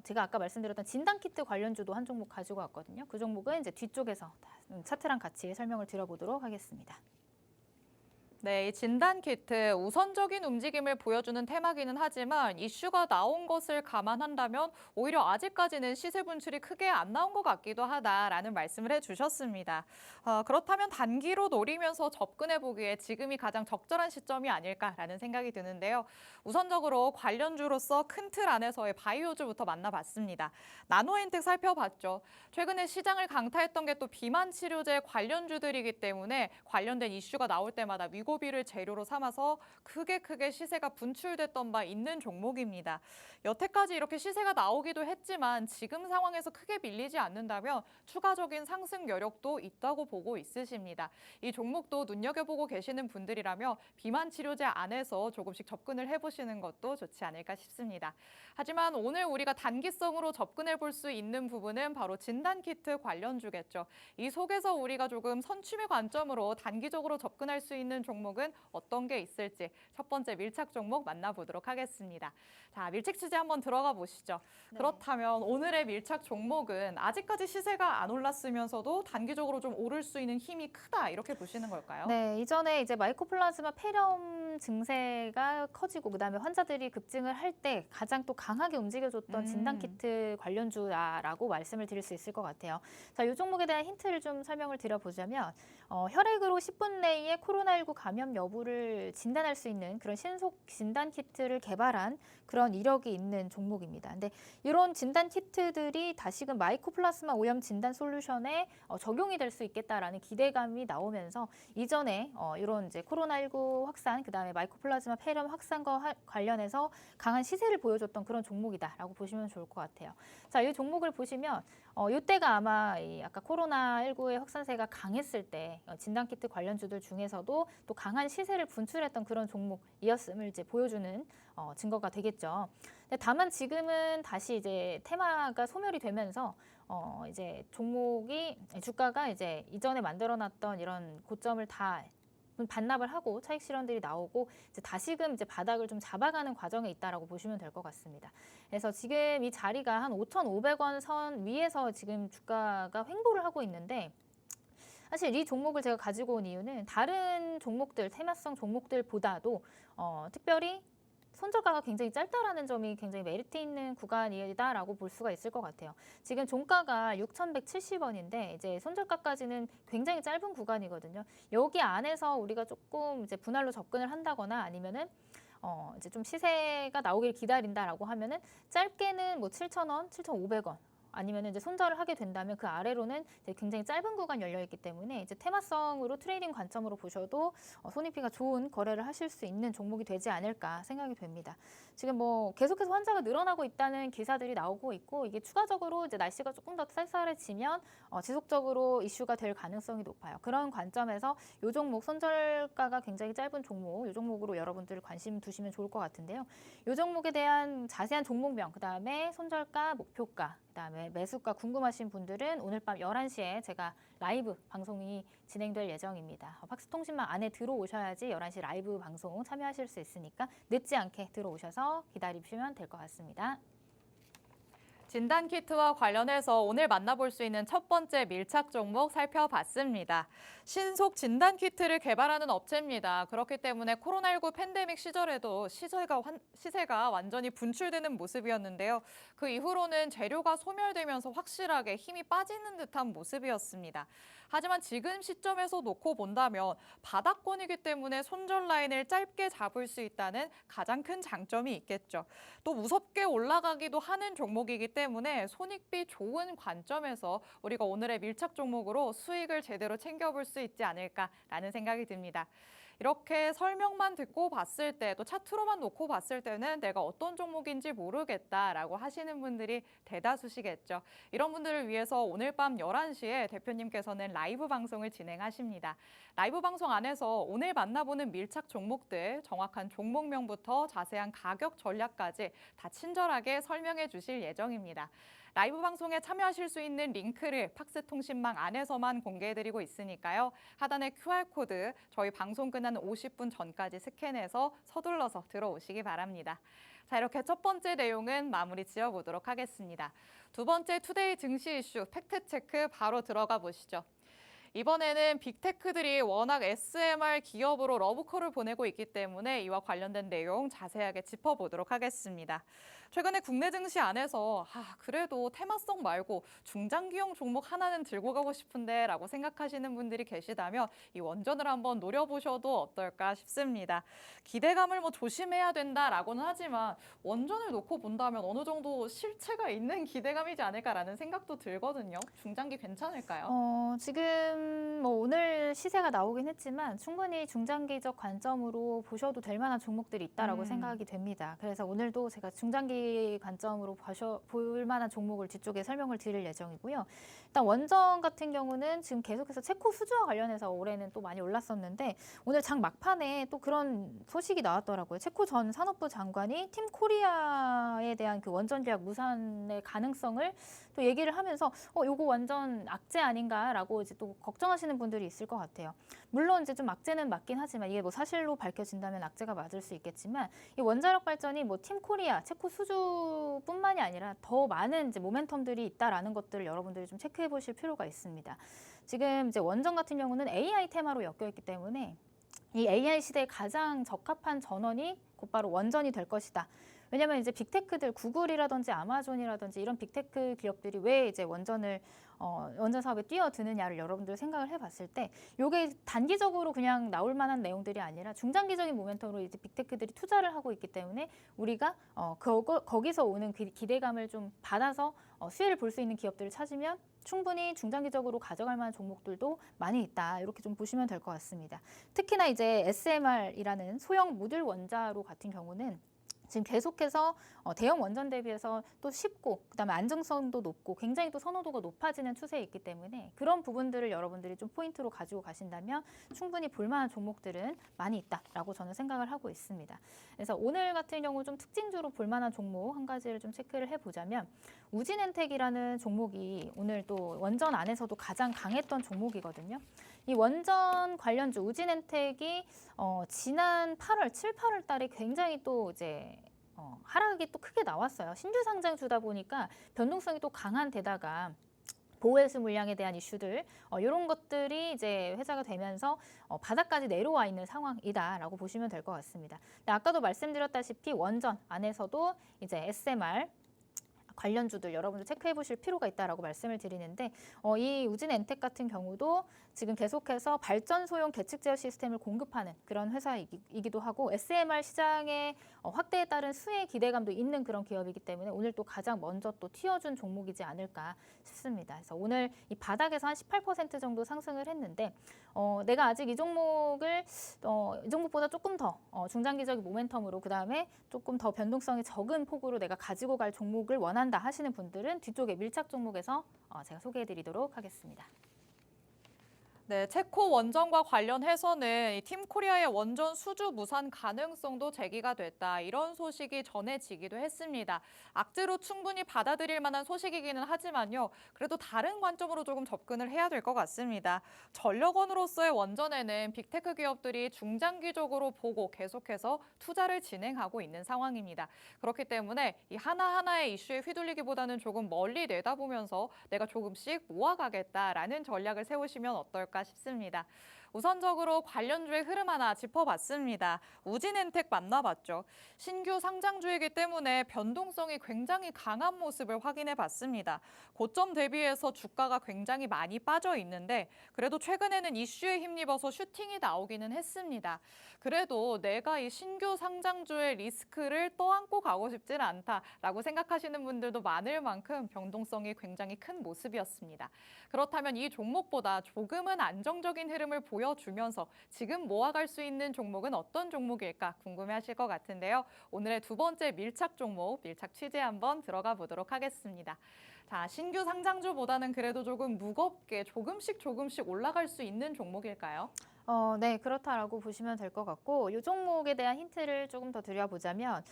제가 아까 말씀드렸던 진단키트 관련주도 한 종목 가지고 왔거든요. 그 종목은 이제 뒤쪽에서 차트랑 같이 설명을 드려보도록 하겠습니다. 네, 이 진단키트 우선적인 움직임을 보여주는 테마기는 하지만 이슈가 나온 것을 감안한다면 오히려 아직까지는 시세 분출이 크게 안 나온 것 같기도 하다라는 말씀을 해주셨습니다. 그렇다면 단기로 노리면서 접근해보기에 지금이 가장 적절한 시점이 아닐까라는 생각이 드는데요. 우선적으로 관련주로서 큰 틀 안에서의 바이오주부터 만나봤습니다. 나노엔텍 살펴봤죠. 최근에 시장을 강타했던 게 또 비만 치료제 관련주들이기 때문에 관련된 이슈가 나올 때마다 위고비를 재료로 삼아서 크게 시세가 분출됐던 바 있는 종목입니다. 여태까지 이렇게 시세가 나오기도 했지만 지금 상황에서 크게 밀리지 않는다면 추가적인 상승 여력도 있다고 보고 있으십니다. 이 종목도 눈여겨보고 계시는 분들이라면 비만 치료제 안에서 조금씩 접근을 해보시는 것도 좋지 않을까 싶습니다. 하지만 오늘 우리가 단기성으로 접근해 볼 수 있는 부분은 바로 진단키트 관련주겠죠. 이 속에서 우리가 조금 선취의 관점으로 단기적으로 접근할 수 있는 종목은 어떤 게 있을지 첫 번째 밀착 종목 만나보도록 하겠습니다. 자, 밀착 취재 한번 들어가 보시죠. 네. 그렇다면 오늘의 밀착 종목은 아직까지 시세가 안 올랐으면서도 단기적으로 좀 오를 수 있는 힘이 크다 이렇게 보시는 걸까요? 네, 이전에 이제 마이코플라즈마 폐렴 증세가 커지고 그다음에 환자들이 급증을 할 때 가장 또 강하게 움직여줬던 진단키트 관련주라고 말씀을 드릴 수 있을 것 같아요. 자, 이 종목에 대한 힌트를 좀 설명을 드려보자면 혈액으로 10분 내에 코로나19 감염 여부를 진단할 수 있는 그런 신속 진단 키트를 개발한 그런 이력이 있는 종목입니다. 근데 이런 진단 키트들이 다시금 마이코플라스마 오염 진단 솔루션에 적용이 될 수 있겠다라는 기대감이 나오면서 이전에 이런 이제 코로나19 확산, 그다음에 마이코플라즈마 폐렴 확산과 관련해서 강한 시세를 보여줬던 그런 종목이다라고 보시면 좋을 것 같아요. 자, 이 종목을 보시면 이때가 아마 아까 코로나19의 확산세가 강했을 때 진단키트 관련주들 중에서도 또 강한 시세를 분출했던 그런 종목이었음을 이제 보여주는 증거가 되겠죠. 근데 다만 지금은 다시 이제 테마가 소멸이 되면서 이제 종목이 주가가 이제 이전에 만들어놨던 이런 고점을 다 반납을 하고 차익 실현들이 나오고 이제 다시금 이제 바닥을 좀 잡아가는 과정에 있다라고 보시면 될 것 같습니다. 그래서 지금 이 자리가 한 5,500원 선 위에서 지금 주가가 횡보를 하고 있는데 사실 이 종목을 제가 가지고 온 이유는 다른 종목들, 테마성 종목들보다도 특별히 손절가가 굉장히 짧다라는 점이 굉장히 메리트 있는 구간이다라고 볼 수가 있을 것 같아요. 지금 종가가 6,170원인데 이제 손절가까지는 굉장히 짧은 구간이거든요. 여기 안에서 우리가 조금 이제 분할로 접근을 한다거나 아니면은 이제 좀 시세가 나오길 기다린다라고 하면은 짧게는 뭐 7,000원, 7,500원. 아니면 이제 손절을 하게 된다면 그 아래로는 이제 굉장히 짧은 구간 열려 있기 때문에 이제 테마성으로 트레이딩 관점으로 보셔도 손익비가 좋은 거래를 하실 수 있는 종목이 되지 않을까 생각이 됩니다. 지금 뭐 계속해서 환자가 늘어나고 있다는 기사들이 나오고 있고 이게 추가적으로 이제 날씨가 조금 더 쌀쌀해지면 지속적으로 이슈가 될 가능성이 높아요. 그런 관점에서 이 종목 손절가가 굉장히 짧은 종목, 이 종목으로 여러분들 관심 두시면 좋을 것 같은데요. 이 종목에 대한 자세한 종목명, 그다음에 손절가, 목표가, 그다음에 매수가 궁금하신 분들은 오늘 밤 11시에 제가 라이브 방송이 진행될 예정입니다. 팍스통신망 안에 들어오셔야지 11시 라이브 방송 참여하실 수 있으니까 늦지 않게 들어오셔서 기다리시면 될 것 같습니다. 진단키트와 관련해서 오늘 만나볼 수 있는 첫 번째 밀착 종목 살펴봤습니다. 신속 진단키트를 개발하는 업체입니다. 그렇기 때문에 코로나19 팬데믹 시절에도 시세가 완전히 분출되는 모습이었는데요. 그 이후로는 재료가 소멸되면서 확실하게 힘이 빠지는 듯한 모습이었습니다. 하지만 지금 시점에서 놓고 본다면 바닥권이기 때문에 손절 라인을 짧게 잡을 수 있다는 가장 큰 장점이 있겠죠. 또 무섭게 올라가기도 하는 종목이기 때문에 손익비 좋은 관점에서 우리가 오늘의 밀착 종목으로 수익을 제대로 챙겨볼 수 있지 않을까라는 생각이 듭니다. 이렇게 설명만 듣고 봤을 때 또 차트로만 놓고 봤을 때는 내가 어떤 종목인지 모르겠다라고 하시는 분들이 대다수시겠죠. 이런 분들을 위해서 오늘 밤 11시에 대표님께서는 라이브 방송을 진행하십니다. 라이브 방송 안에서 오늘 만나보는 밀착 종목들, 정확한 종목명부터 자세한 가격 전략까지 다 친절하게 설명해 주실 예정입니다. 라이브 방송에 참여하실 수 있는 링크를 팍스통신망 안에서만 공개해드리고 있으니까요. 하단의 QR코드 저희 방송 끝나는 50분 전까지 스캔해서 서둘러서 들어오시기 바랍니다. 자, 이렇게 첫 번째 내용은 마무리 지어보도록 하겠습니다. 두 번째 투데이 증시 이슈 팩트체크 바로 들어가 보시죠. 이번에는 빅테크들이 워낙 SMR 기업으로 러브콜을 보내고 있기 때문에 이와 관련된 내용 자세하게 짚어보도록 하겠습니다. 최근에 국내 증시 안에서 그래도 테마성 말고 중장기형 종목 하나는 들고 가고 싶은데 라고 생각하시는 분들이 계시다면 이 원전을 한번 노려보셔도 어떨까 싶습니다. 기대감을 조심해야 된다라고는 하지만 원전을 놓고 본다면 어느 정도 실체가 있는 기대감이지 않을까라는 생각도 들거든요. 중장기 괜찮을까요? 지금 뭐 오늘 시세가 나오긴 했지만 충분히 중장기적 관점으로 보셔도 될 만한 종목들이 있다라고 생각이 됩니다. 그래서 오늘도 제가 중장기 관점으로 볼 만한 종목을 뒤쪽에 설명을 드릴 예정이고요. 일단 원전 같은 경우는 지금 계속해서 체코 수주와 관련해서 올해는 또 많이 올랐었는데 오늘 장 막판에 또 그런 소식이 나왔더라고요. 체코 전 산업부 장관이 팀 코리아에 대한 그 원전 계약 무산의 가능성을 또 얘기를 하면서 요거 완전 악재 아닌가라고 이제 또 걱정하시는 분들이 있을 것 같아요. 물론 이제 좀 악재는 맞긴 하지만 이게 뭐 사실로 밝혀진다면 악재가 맞을 수 있겠지만 이 원자력 발전이 뭐 팀 코리아, 체코 수주뿐만이 아니라 더 많은 이제 모멘텀들이 있다라는 것들을 여러분들이 좀 체크해 보실 필요가 있습니다. 지금 이제 원전 같은 경우는 AI 테마로 엮여 있기 때문에 이 AI 시대에 가장 적합한 전원이 곧바로 원전이 될 것이다. 왜냐하면 이제 빅테크들 구글이라든지 아마존이라든지 이런 빅테크 기업들이 왜 이제 원전 사업에 뛰어드느냐를 여러분들 생각을 해봤을 때 이게 단기적으로 그냥 나올 만한 내용들이 아니라 중장기적인 모멘텀으로 이제 빅테크들이 투자를 하고 있기 때문에 우리가 거기서 오는 그 기대감을 좀 받아서 수혜를 볼 수 있는 기업들을 찾으면 충분히 중장기적으로 가져갈 만한 종목들도 많이 있다. 이렇게 좀 보시면 될 것 같습니다. 특히나 이제 SMR이라는 소형 모듈 원자로 같은 경우는 지금 계속해서 대형 원전 대비해서 또 쉽고 그다음에 안정성도 높고 굉장히 또 선호도가 높아지는 추세에 있기 때문에 그런 부분들을 여러분들이 좀 포인트로 가지고 가신다면 충분히 볼만한 종목들은 많이 있다라고 저는 생각을 하고 있습니다. 그래서 오늘 같은 경우 좀 특징주로 볼만한 종목 한 가지를 좀 체크를 해보자면 우진엔텍이라는 종목이 오늘 또 원전 안에서도 가장 강했던 종목이거든요. 이 원전 관련주 우진엔텍이 지난 8월, 7, 8월 달에 굉장히 또 이제 하락이 또 크게 나왔어요. 신규 상장주다 보니까 변동성이 또 강한 데다가 보호해수 물량에 대한 이슈들 이런 것들이 이제 회자가 되면서 바닥까지 내려와 있는 상황이다라고 보시면 될 것 같습니다. 근데 아까도 말씀드렸다시피 원전 안에서도 이제 SMR 관련주들 여러분들 체크해 보실 필요가 있다라고 말씀을 드리는데 이 우진엔텍 같은 경우도 지금 계속해서 발전소용 계측 제어 시스템을 공급하는 그런 회사이기도 하고 SMR 시장의 확대에 따른 수혜 기대감도 있는 그런 기업이기 때문에 오늘 또 가장 먼저 또 튀어준 종목이지 않을까 싶습니다. 그래서 오늘 이 바닥에서 한 18% 정도 상승을 했는데 내가 아직 이 종목을 이 종목보다 조금 더 중장기적인 모멘텀으로 그다음에 조금 더 변동성이 적은 폭으로 내가 가지고 갈 종목을 원한다 하시는 분들은 뒤쪽에 밀착 종목에서 제가 소개해드리도록 하겠습니다. 네, 체코 원전과 관련해서는 이 팀코리아의 원전 수주 무산 가능성도 제기가 됐다. 이런 소식이 전해지기도 했습니다. 악재로 충분히 받아들일 만한 소식이기는 하지만요. 그래도 다른 관점으로 조금 접근을 해야 될 것 같습니다. 전력원으로서의 원전에는 빅테크 기업들이 중장기적으로 보고 계속해서 투자를 진행하고 있는 상황입니다. 그렇기 때문에 이 하나하나의 이슈에 휘둘리기보다는 조금 멀리 내다보면서 내가 조금씩 모아가겠다라는 전략을 세우시면 어떨까 싶습니다. 우선적으로 관련주의 흐름 하나 짚어봤습니다. 우진엔텍 만나봤죠. 신규 상장주이기 때문에 변동성이 굉장히 강한 모습을 확인해봤습니다. 고점 대비해서 주가가 굉장히 많이 빠져 있는데 그래도 최근에는 이슈에 힘입어서 슈팅이 나오기는 했습니다. 그래도 내가 이 신규 상장주의 리스크를 떠안고 가고 싶지는 않다라고 생각하시는 분들도 많을 만큼 변동성이 굉장히 큰 모습이었습니다. 그렇다면 이 종목보다 조금은 안정적인 흐름을 보여주면서 지금 모아갈 수 있는 종목은 어떤 종목일까 궁금해하실 것 같은데요. 오늘의 두 번째 밀착 종목, 밀착 취재 한번 들어가 보도록 하겠습니다. 자, 신규 상장주보다는 그래도 조금 무겁게 조금씩 올라갈 수 있는 종목일까요? 네, 그렇다라고 보시면 될 것 같고 이 종목에 대한 힌트를 조금 더 드려보자면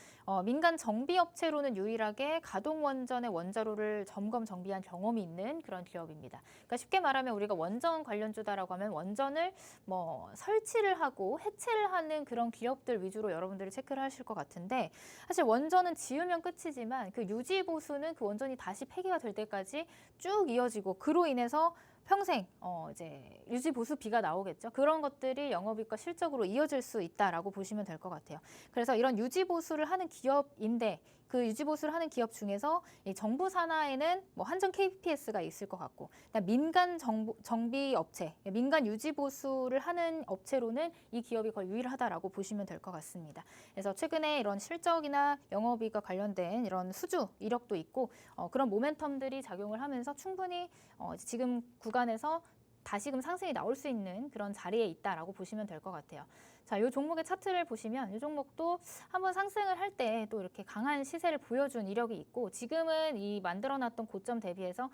민간 정비업체로는 유일하게 가동 원전의 원자로를 점검 정비한 경험이 있는 그런 기업입니다. 그러니까 쉽게 말하면 우리가 원전 관련주다라고 하면 원전을 뭐 설치를 하고 해체를 하는 그런 기업들 위주로 여러분들이 체크를 하실 것 같은데 사실 원전은 지으면 끝이지만 그 유지 보수는 그 원전이 다시 폐기가 될 때까지 쭉 이어지고 그로 인해서 평생 이제 유지 보수비가 나오겠죠. 그런 것들이 영업이익과 실적으로 이어질 수 있다라고 보시면 될 것 같아요. 그래서 이런 유지 보수를 하는 기업인데 그 유지 보수를 하는 기업 중에서 이 정부 산하에는 뭐 한전 KPS가 있을 것 같고, 민간 정비 업체, 민간 유지 보수를 하는 업체로는 이 기업이 거의 유일하다라고 보시면 될 것 같습니다. 그래서 최근에 이런 실적이나 영업이익과 관련된 이런 수주 이력도 있고 그런 모멘텀들이 작용을 하면서 충분히 지금 구간에서 다시금 상승이 나올 수 있는 그런 자리에 있다라고 보시면 될 것 같아요. 자, 이 종목의 차트를 보시면 이 종목도 한번 상승을 할 때 또 이렇게 강한 시세를 보여준 이력이 있고 지금은 이 만들어놨던 고점 대비해서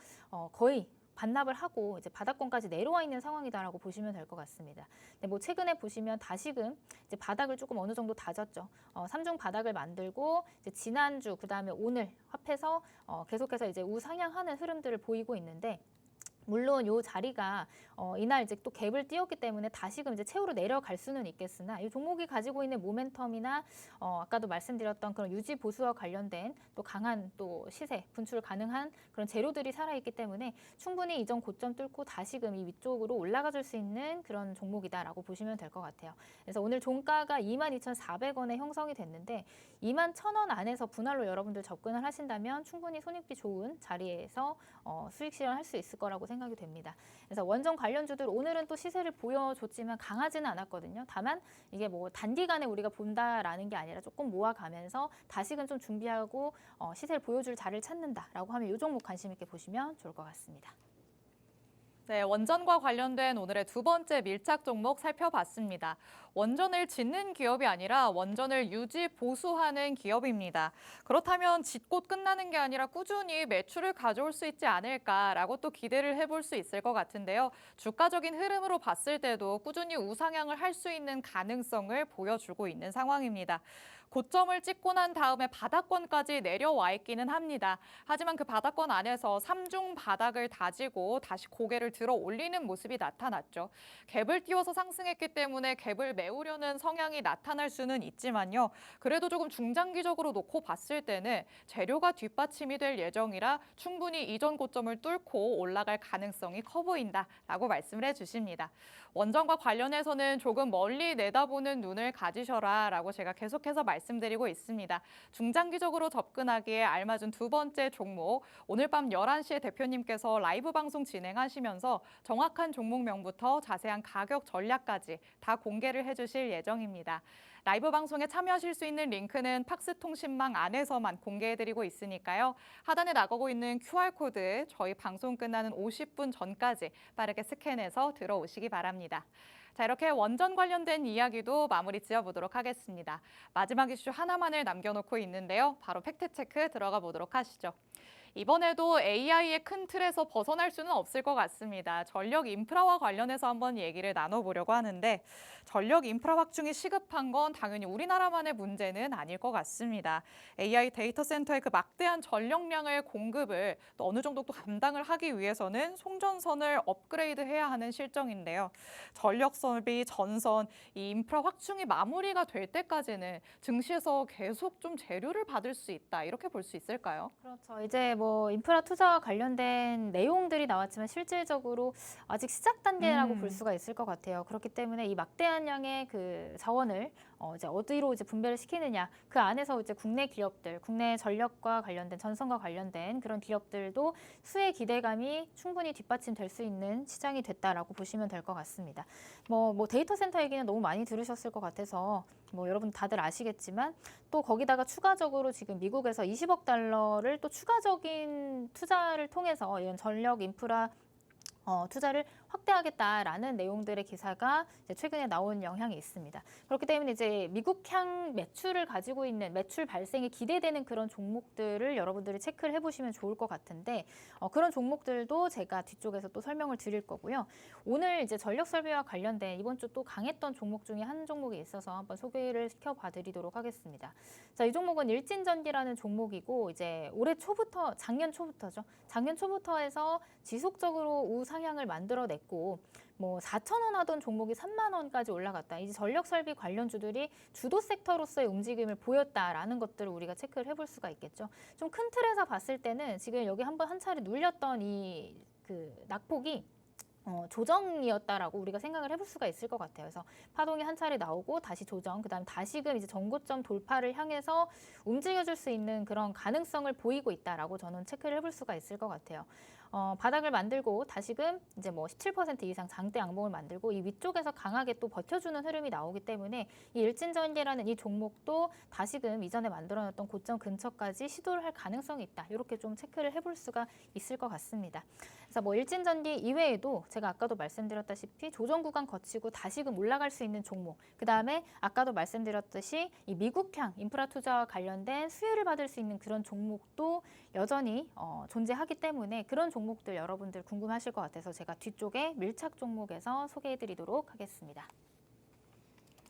거의 반납을 하고 이제 바닥권까지 내려와 있는 상황이다라고 보시면 될 것 같습니다. 근데 뭐 최근에 보시면 다시금 이제 바닥을 조금 어느 정도 다졌죠. 3중 바닥을 만들고 이제 지난주 그다음에 오늘 합해서 계속해서 이제 우상향하는 흐름들을 보이고 있는데. 물론 이 자리가 이날 이제 또 갭을 띄웠기 때문에 다시금 이제 채우러 내려갈 수는 있겠으나 이 종목이 가지고 있는 모멘텀이나 아까도 말씀드렸던 그런 유지 보수와 관련된 또 강한 또 시세 분출 가능한 그런 재료들이 살아있기 때문에 충분히 이전 고점 뚫고 다시금 이 위쪽으로 올라가 줄 수 있는 그런 종목이다라고 보시면 될 것 같아요. 그래서 오늘 종가가 22,400원에 형성이 됐는데 21,000원 안에서 분할로 여러분들 접근을 하신다면 충분히 손익비 좋은 자리에서 수익 실현할 수 있을 거라고 생각이 됩니다. 그래서 원전 관련주들 오늘은 또 시세를 보여줬지만 강하지는 않았거든요. 다만 이게 뭐 단기간에 우리가 본다라는 게 아니라 조금 모아가면서 다시금 좀 준비하고 시세를 보여줄 자리를 찾는다라고 하면 이 종목 관심 있게 보시면 좋을 것 같습니다. 네, 원전과 관련된 오늘의 두 번째 밀착 종목 살펴봤습니다. 원전을 짓는 기업이 아니라 원전을 유지 보수하는 기업입니다. 그렇다면 짓고 끝나는 게 아니라 꾸준히 매출을 가져올 수 있지 않을까라고 또 기대를 해볼 수 있을 것 같은데요. 주가적인 흐름으로 봤을 때도 꾸준히 우상향을 할 수 있는 가능성을 보여주고 있는 상황입니다. 고점을 찍고 난 다음에 바닥권까지 내려와 있기는 합니다. 하지만 그 바닥권 안에서 삼중 바닥을 다지고 다시 고개를 들어 올리는 모습이 나타났죠. 갭을 띄워서 상승했기 때문에 갭을 메우려는 성향이 나타날 수는 있지만요. 그래도 조금 중장기적으로 놓고 봤을 때는 재료가 뒷받침이 될 예정이라 충분히 이전 고점을 뚫고 올라갈 가능성이 커 보인다라고 말씀을 해주십니다. 원전과 관련해서는 조금 멀리 내다보는 눈을 가지셔라라고 제가 계속해서 말씀드리고 있습니다. 중장기적으로 접근하기에 알맞은 두 번째 종목, 오늘 밤 11시에 대표님께서 라이브 방송 진행하시면서 정확한 종목명부터 자세한 가격 전략까지 다 공개를 해주실 예정입니다. 라이브 방송에 참여하실 수 있는 링크는 팍스통신망 안에서만 공개해드리고 있으니까요. 하단에 나가고 있는 QR코드 저희 방송 끝나는 50분 전까지 빠르게 스캔해서 들어오시기 바랍니다. 자, 이렇게 원전 관련된 이야기도 마무리 지어보도록 하겠습니다. 마지막 이슈 하나만을 남겨놓고 있는데요. 바로 팩트체크 들어가 보도록 하시죠. 이번에도 AI의 큰 틀에서 벗어날 수는 없을 것 같습니다. 전력 인프라와 관련해서 한번 얘기를 나눠보려고 하는데 전력 인프라 확충이 시급한 건 당연히 우리나라만의 문제는 아닐 것 같습니다. AI 데이터 센터의 그 막대한 전력량을 공급을 또 어느 정도 또 감당을 하기 위해서는 송전선을 업그레이드해야 하는 실정인데요. 전력 설비, 전선, 이 인프라 확충이 마무리가 될 때까지는 증시에서 계속 좀 재료를 받을 수 있다. 이렇게 볼 수 있을까요? 그렇죠. 이제 뭐 인프라 투자와 관련된 내용들이 나왔지만 실질적으로 아직 시작 단계라고 볼 수가 있을 것 같아요. 그렇기 때문에 이 막대한 양의 그 자원을 이제 어디로 이제 분배를 시키느냐, 그 안에서 이제 국내 기업들, 국내 전력과 관련된 전선과 관련된 그런 기업들도 수혜 기대감이 충분히 뒷받침될 수 있는 시장이 됐다라고 보시면 될 것 같습니다. 뭐 데이터 센터 얘기는 너무 많이 들으셨을 것 같아서 뭐 여러분 다들 아시겠지만 또 거기다가 추가적으로 지금 미국에서 20억 달러를 또 추가적인 투자를 통해서 이런 전력 인프라 투자를 확대하겠다라는 내용들의 기사가 이제 최근에 나온 영향이 있습니다. 그렇기 때문에 이제 미국향 매출을 가지고 있는 매출 발생이 기대되는 그런 종목들을 여러분들이 체크를 해보시면 좋을 것 같은데 그런 종목들도 제가 뒤쪽에서 또 설명을 드릴 거고요. 오늘 이제 전력 설비와 관련된 이번 주 또 강했던 종목 중에 한 종목이 있어서 한번 소개를 시켜봐드리도록 하겠습니다. 자, 이 종목은 일진전기라는 종목이고 이제 올해 초부터 작년 초부터죠. 작년 초부터 해서 지속적으로 우상향을 만들어냈고 뭐 4,000원 하던 종목이 3만 원까지 올라갔다. 이제 전력 설비 관련주들이 주도 섹터로서의 움직임을 보였다라는 것들을 우리가 체크를 해볼 수가 있겠죠. 좀 큰 틀에서 봤을 때는 지금 여기 한번 한 차례 눌렸던 이 그 낙폭이 조정이었다라고 우리가 생각을 해볼 수가 있을 것 같아요. 그래서 파동이 한 차례 나오고 다시 조정, 그다음 다시금 이제 전고점 돌파를 향해서 움직여줄 수 있는 그런 가능성을 보이고 있다라고 저는 체크를 해볼 수가 있을 것 같아요. 바닥을 만들고 다시금 이제 뭐 17% 이상 장대 양봉을 만들고 이 위쪽에서 강하게 또 버텨주는 흐름이 나오기 때문에 이 일진전기라는 이 종목도 다시금 이전에 만들어놨던 고점 근처까지 시도를 할 가능성이 있다. 이렇게 좀 체크를 해볼 수가 있을 것 같습니다. 그래서 뭐 일진전기 이외에도 제가 아까도 말씀드렸다시피 조정 구간 거치고 다시금 올라갈 수 있는 종목, 그 다음에 아까도 말씀드렸듯이 이 미국향 인프라 투자와 관련된 수혜를 받을 수 있는 그런 종목도 여전히 존재하기 때문에 그런 종목들 여러분들 궁금하실 것 같아서 제가 뒤쪽에 밀착 종목에서 소개해드리도록 하겠습니다.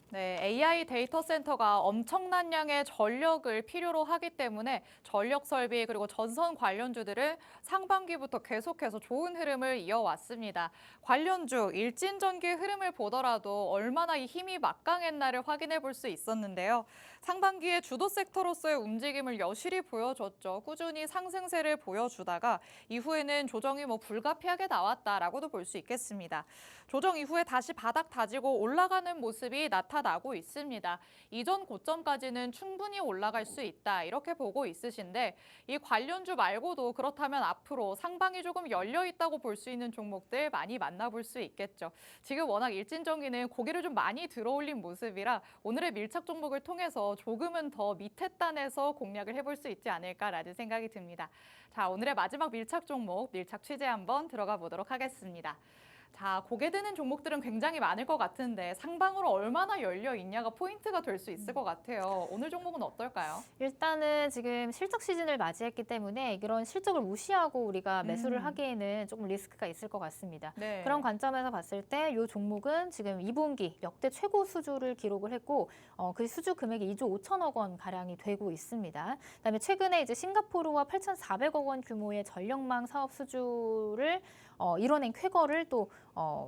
네, AI 데이터 센터가 엄청난 양의 전력을 필요로 하기 때문에 전력 설비 그리고 전선 관련주들은 상반기부터 계속해서 좋은 흐름을 이어왔습니다. 관련주 일진전기 흐름을 보더라도 얼마나 이 힘이 막강했나를 확인해 볼 수 있었는데요. 상반기에 주도 섹터로서의 움직임을 여실히 보여줬죠. 꾸준히 상승세를 보여주다가 이후에는 조정이 뭐 불가피하게 나왔다라고도 볼 수 있겠습니다. 조정 이후에 다시 바닥 다지고 올라가는 모습이 나타나고 있습니다. 이전 고점까지는 충분히 올라갈 수 있다 이렇게 보고 있으신데 이 관련주 말고도 그렇다면 앞으로 상방이 조금 열려 있다고 볼 수 있는 종목들 많이 만나볼 수 있겠죠. 지금 워낙 일진전기는 고개를 좀 많이 들어올린 모습이라 오늘의 밀착 종목을 통해서 조금은 더 밑에 단에서 공략을 해볼 수 있지 않을까라는 생각이 듭니다. 자, 오늘의 마지막 밀착 종목, 밀착 취재 한번 들어가 보도록 하겠습니다. 자, 고개 드는 종목들은 굉장히 많을 것 같은데 상방으로 얼마나 열려 있냐가 포인트가 될 수 있을 것 같아요. 오늘 종목은 어떨까요? 일단은 지금 실적 시즌을 맞이했기 때문에 이런 실적을 무시하고 우리가 매수를 하기에는 조금 리스크가 있을 것 같습니다. 네. 그런 관점에서 봤을 때 이 종목은 지금 2분기 역대 최고 수주를 기록을 했고 그 수주 금액이 2조 5천억 원 가량이 되고 있습니다. 그다음에 최근에 이제 싱가포르와 8,400억 원 규모의 전력망 사업 수주를 이뤄낸 쾌거를 또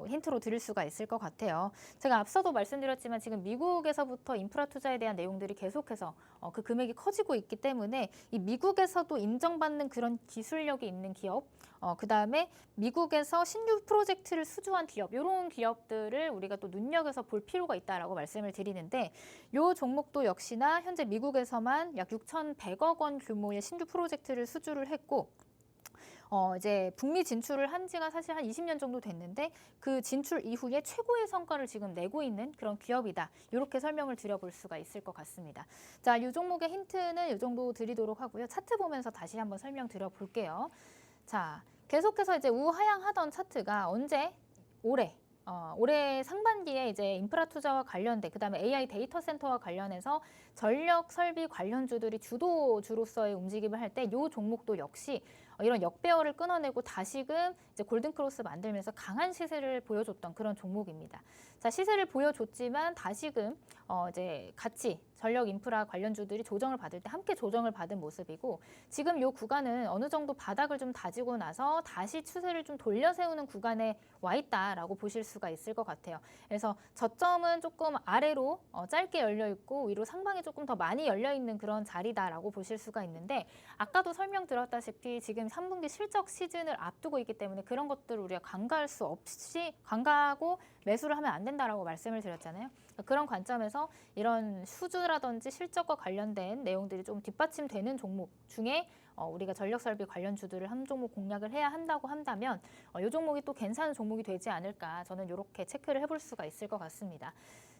힌트로 드릴 수가 있을 것 같아요. 제가 앞서도 말씀드렸지만 지금 미국에서부터 인프라 투자에 대한 내용들이 계속해서 그 금액이 커지고 있기 때문에 이 미국에서도 인정받는 그런 기술력이 있는 기업, 그다음에 미국에서 신규 프로젝트를 수주한 기업, 이런 기업들을 우리가 또 눈여겨서 볼 필요가 있다라고 말씀을 드리는데 이 종목도 역시나 현재 미국에서만 약 6,100억 원 규모의 신규 프로젝트를 수주를 했고 이제 북미 진출을 한 지가 사실 한 20년 정도 됐는데 그 진출 이후에 최고의 성과를 지금 내고 있는 그런 기업이다. 이렇게 설명을 드려볼 수가 있을 것 같습니다. 자, 이 종목의 힌트는 이 정도 드리도록 하고요. 차트 보면서 다시 한번 설명 드려볼게요. 자, 계속해서 이제 우하향하던 차트가 언제? 올해 상반기에 이제 인프라 투자와 관련된 그다음에 AI 데이터 센터와 관련해서 전력 설비 관련주들이 주도주로서의 움직임을 할 때 이 종목도 역시 이런 역배열을 끊어내고 다시금 이제 골든크로스 만들면서 강한 시세를 보여줬던 그런 종목입니다. 자, 시세를 보여줬지만 다시금 이제 같이 전력 인프라 관련주들이 조정을 받을 때 함께 조정을 받은 모습이고 지금 이 구간은 어느 정도 바닥을 좀 다지고 나서 다시 추세를 좀 돌려 세우는 구간에 와 있다라고 보실 수가 있을 것 같아요. 그래서 저점은 조금 아래로 짧게 열려 있고 위로 상방에 조금 더 많이 열려 있는 그런 자리다라고 보실 수가 있는데 아까도 설명드렸다시피 지금 3분기 실적 시즌을 앞두고 있기 때문에 그런 것들을 우리가 간과할 수 없이 간과하고 매수를 하면 안 된다라고 말씀을 드렸잖아요. 그런 관점에서 이런 수주라든지 실적과 관련된 내용들이 좀 뒷받침되는 종목 중에 우리가 전력설비 관련주들을 한 종목 공략을 해야 한다고 한다면 이 종목이 또 괜찮은 종목이 되지 않을까 저는 이렇게 체크를 해볼 수가 있을 것 같습니다.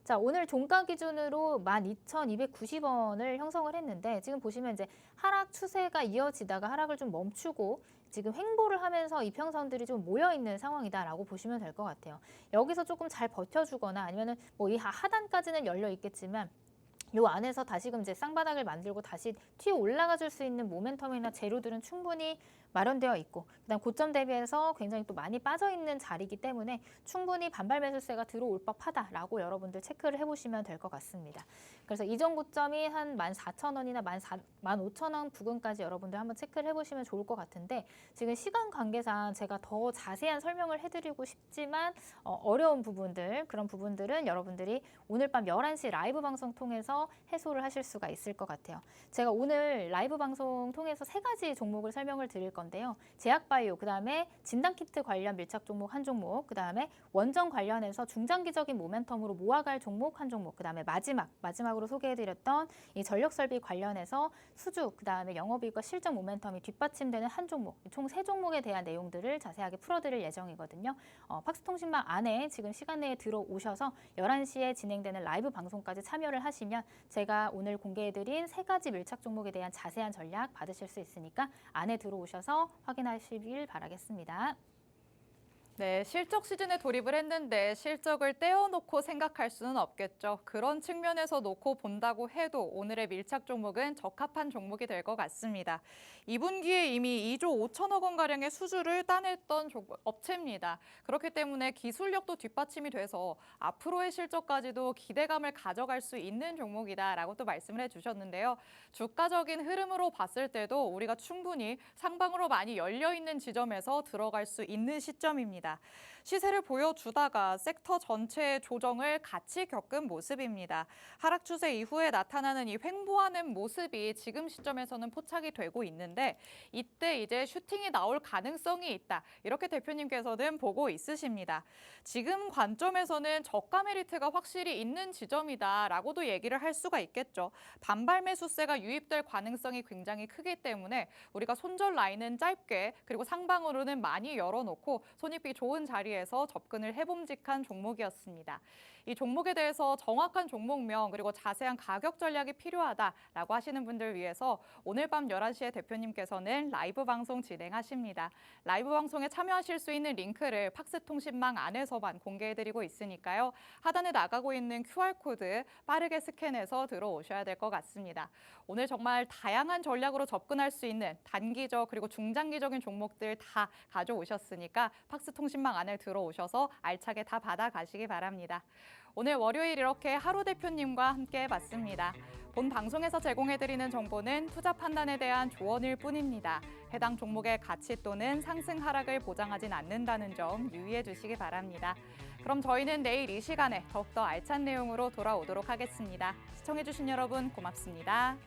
자, 오늘 종가 기준으로 12,290원을 형성을 했는데 지금 보시면 이제 하락 추세가 이어지다가 하락을 좀 멈추고 지금 횡보를 하면서 이평선들이 좀 모여 있는 상황이다라고 보시면 될 것 같아요. 여기서 조금 잘 버텨주거나 아니면은 뭐 이 하단까지는 열려 있겠지만 요 안에서 다시금 이제 쌍바닥을 만들고 다시 튀어 올라가 줄 수 있는 모멘텀이나 재료들은 충분히 마련되어 있고 그다음 고점 대비해서 굉장히 또 많이 빠져 있는 자리이기 때문에 충분히 반발 매수세가 들어올 법하다라고 여러분들 체크를 해보시면 될 것 같습니다. 그래서 이전 고점이 한 14,000원이나 15,000원 부근까지 여러분들 한번 체크를 해보시면 좋을 것 같은데 지금 시간 관계상 제가 더 자세한 설명을 해드리고 싶지만 어려운 부분들 그런 부분들은 여러분들이 오늘 밤 11시 라이브 방송 통해서 해소를 하실 수가 있을 것 같아요. 제가 오늘 라이브 방송 통해서 3가지 종목을 설명을 드릴 건데요. 제약바이오, 그다음에 진단키트 관련 밀착 종목 한 종목, 그다음에 원전 관련해서 중장기적인 모멘텀으로 모아갈 종목 한 종목, 그다음에 마지막으로 소개해드렸던 이 전력설비 관련해서 수주, 그다음에 영업이익과 실적 모멘텀이 뒷받침되는 한 종목, 총 3종목에 대한 내용들을 자세하게 풀어드릴 예정이거든요. 팍스통신망 안에 지금 시간 내에 들어오셔서 11시에 진행되는 라이브 방송까지 참여를 하시면 제가 오늘 공개해드린 3가지 밀착 종목에 대한 자세한 전략 받으실 수 있으니까 안에 들어오셔서 확인하시길 바라겠습니다. 네, 실적 시즌에 돌입을 했는데 실적을 떼어놓고 생각할 수는 없겠죠. 그런 측면에서 놓고 본다고 해도 오늘의 밀착 종목은 적합한 종목이 될 것 같습니다. 2분기에 이미 2조 5천억 원가량의 수주를 따냈던 업체입니다. 그렇기 때문에 기술력도 뒷받침이 돼서 앞으로의 실적까지도 기대감을 가져갈 수 있는 종목이다라고 또 말씀을 해주셨는데요. 주가적인 흐름으로 봤을 때도 우리가 충분히 상방으로 많이 열려있는 지점에서 들어갈 수 있는 시점입니다. 시세를 보여주다가 섹터 전체의 조정을 같이 겪은 모습입니다. 하락 추세 이후에 나타나는 이 횡보하는 모습이 지금 시점에서는 포착이 되고 있는데 이때 이제 슈팅이 나올 가능성이 있다. 이렇게 대표님께서는 보고 있으십니다. 지금 관점에서는 저가 메리트가 확실히 있는 지점이다라고도 얘기를 할 수가 있겠죠. 반발 매수세가 유입될 가능성이 굉장히 크기 때문에 우리가 손절 라인은 짧게 그리고 상방으로는 많이 열어놓고 손익비 좋은 자리에서 접근을 해봄직한 종목이었습니다. 이 종목에 대해서 정확한 종목명 그리고 자세한 가격 전략이 필요하다라고 하시는 분들 위해서 오늘 밤 11시에 대표님께서는 라이브 방송 진행하십니다. 라이브 방송에 참여하실 수 있는 링크를 팍스통신망 안에서만 공개해드리고 있으니까요. 하단에 나가고 있는 QR코드 빠르게 스캔해서 들어오셔야 될 것 같습니다. 오늘 정말 다양한 전략으로 접근할 수 있는 단기적 그리고 중장기적인 종목들 다 가져오셨으니까 팍스통신망 안에 들어오셔서 알차게 다 받아가시기 바랍니다. 오늘 월요일 이렇게 하루 대표님과 함께 해봤습니다. 본 방송에서 제공해드리는 정보는 투자 판단에 대한 조언일 뿐입니다. 해당 종목의 가치 또는 상승 하락을 보장하진 않는다는 점 유의해 주시기 바랍니다. 그럼 저희는 내일 이 시간에 더욱더 알찬 내용으로 돌아오도록 하겠습니다. 시청해주신 여러분 고맙습니다.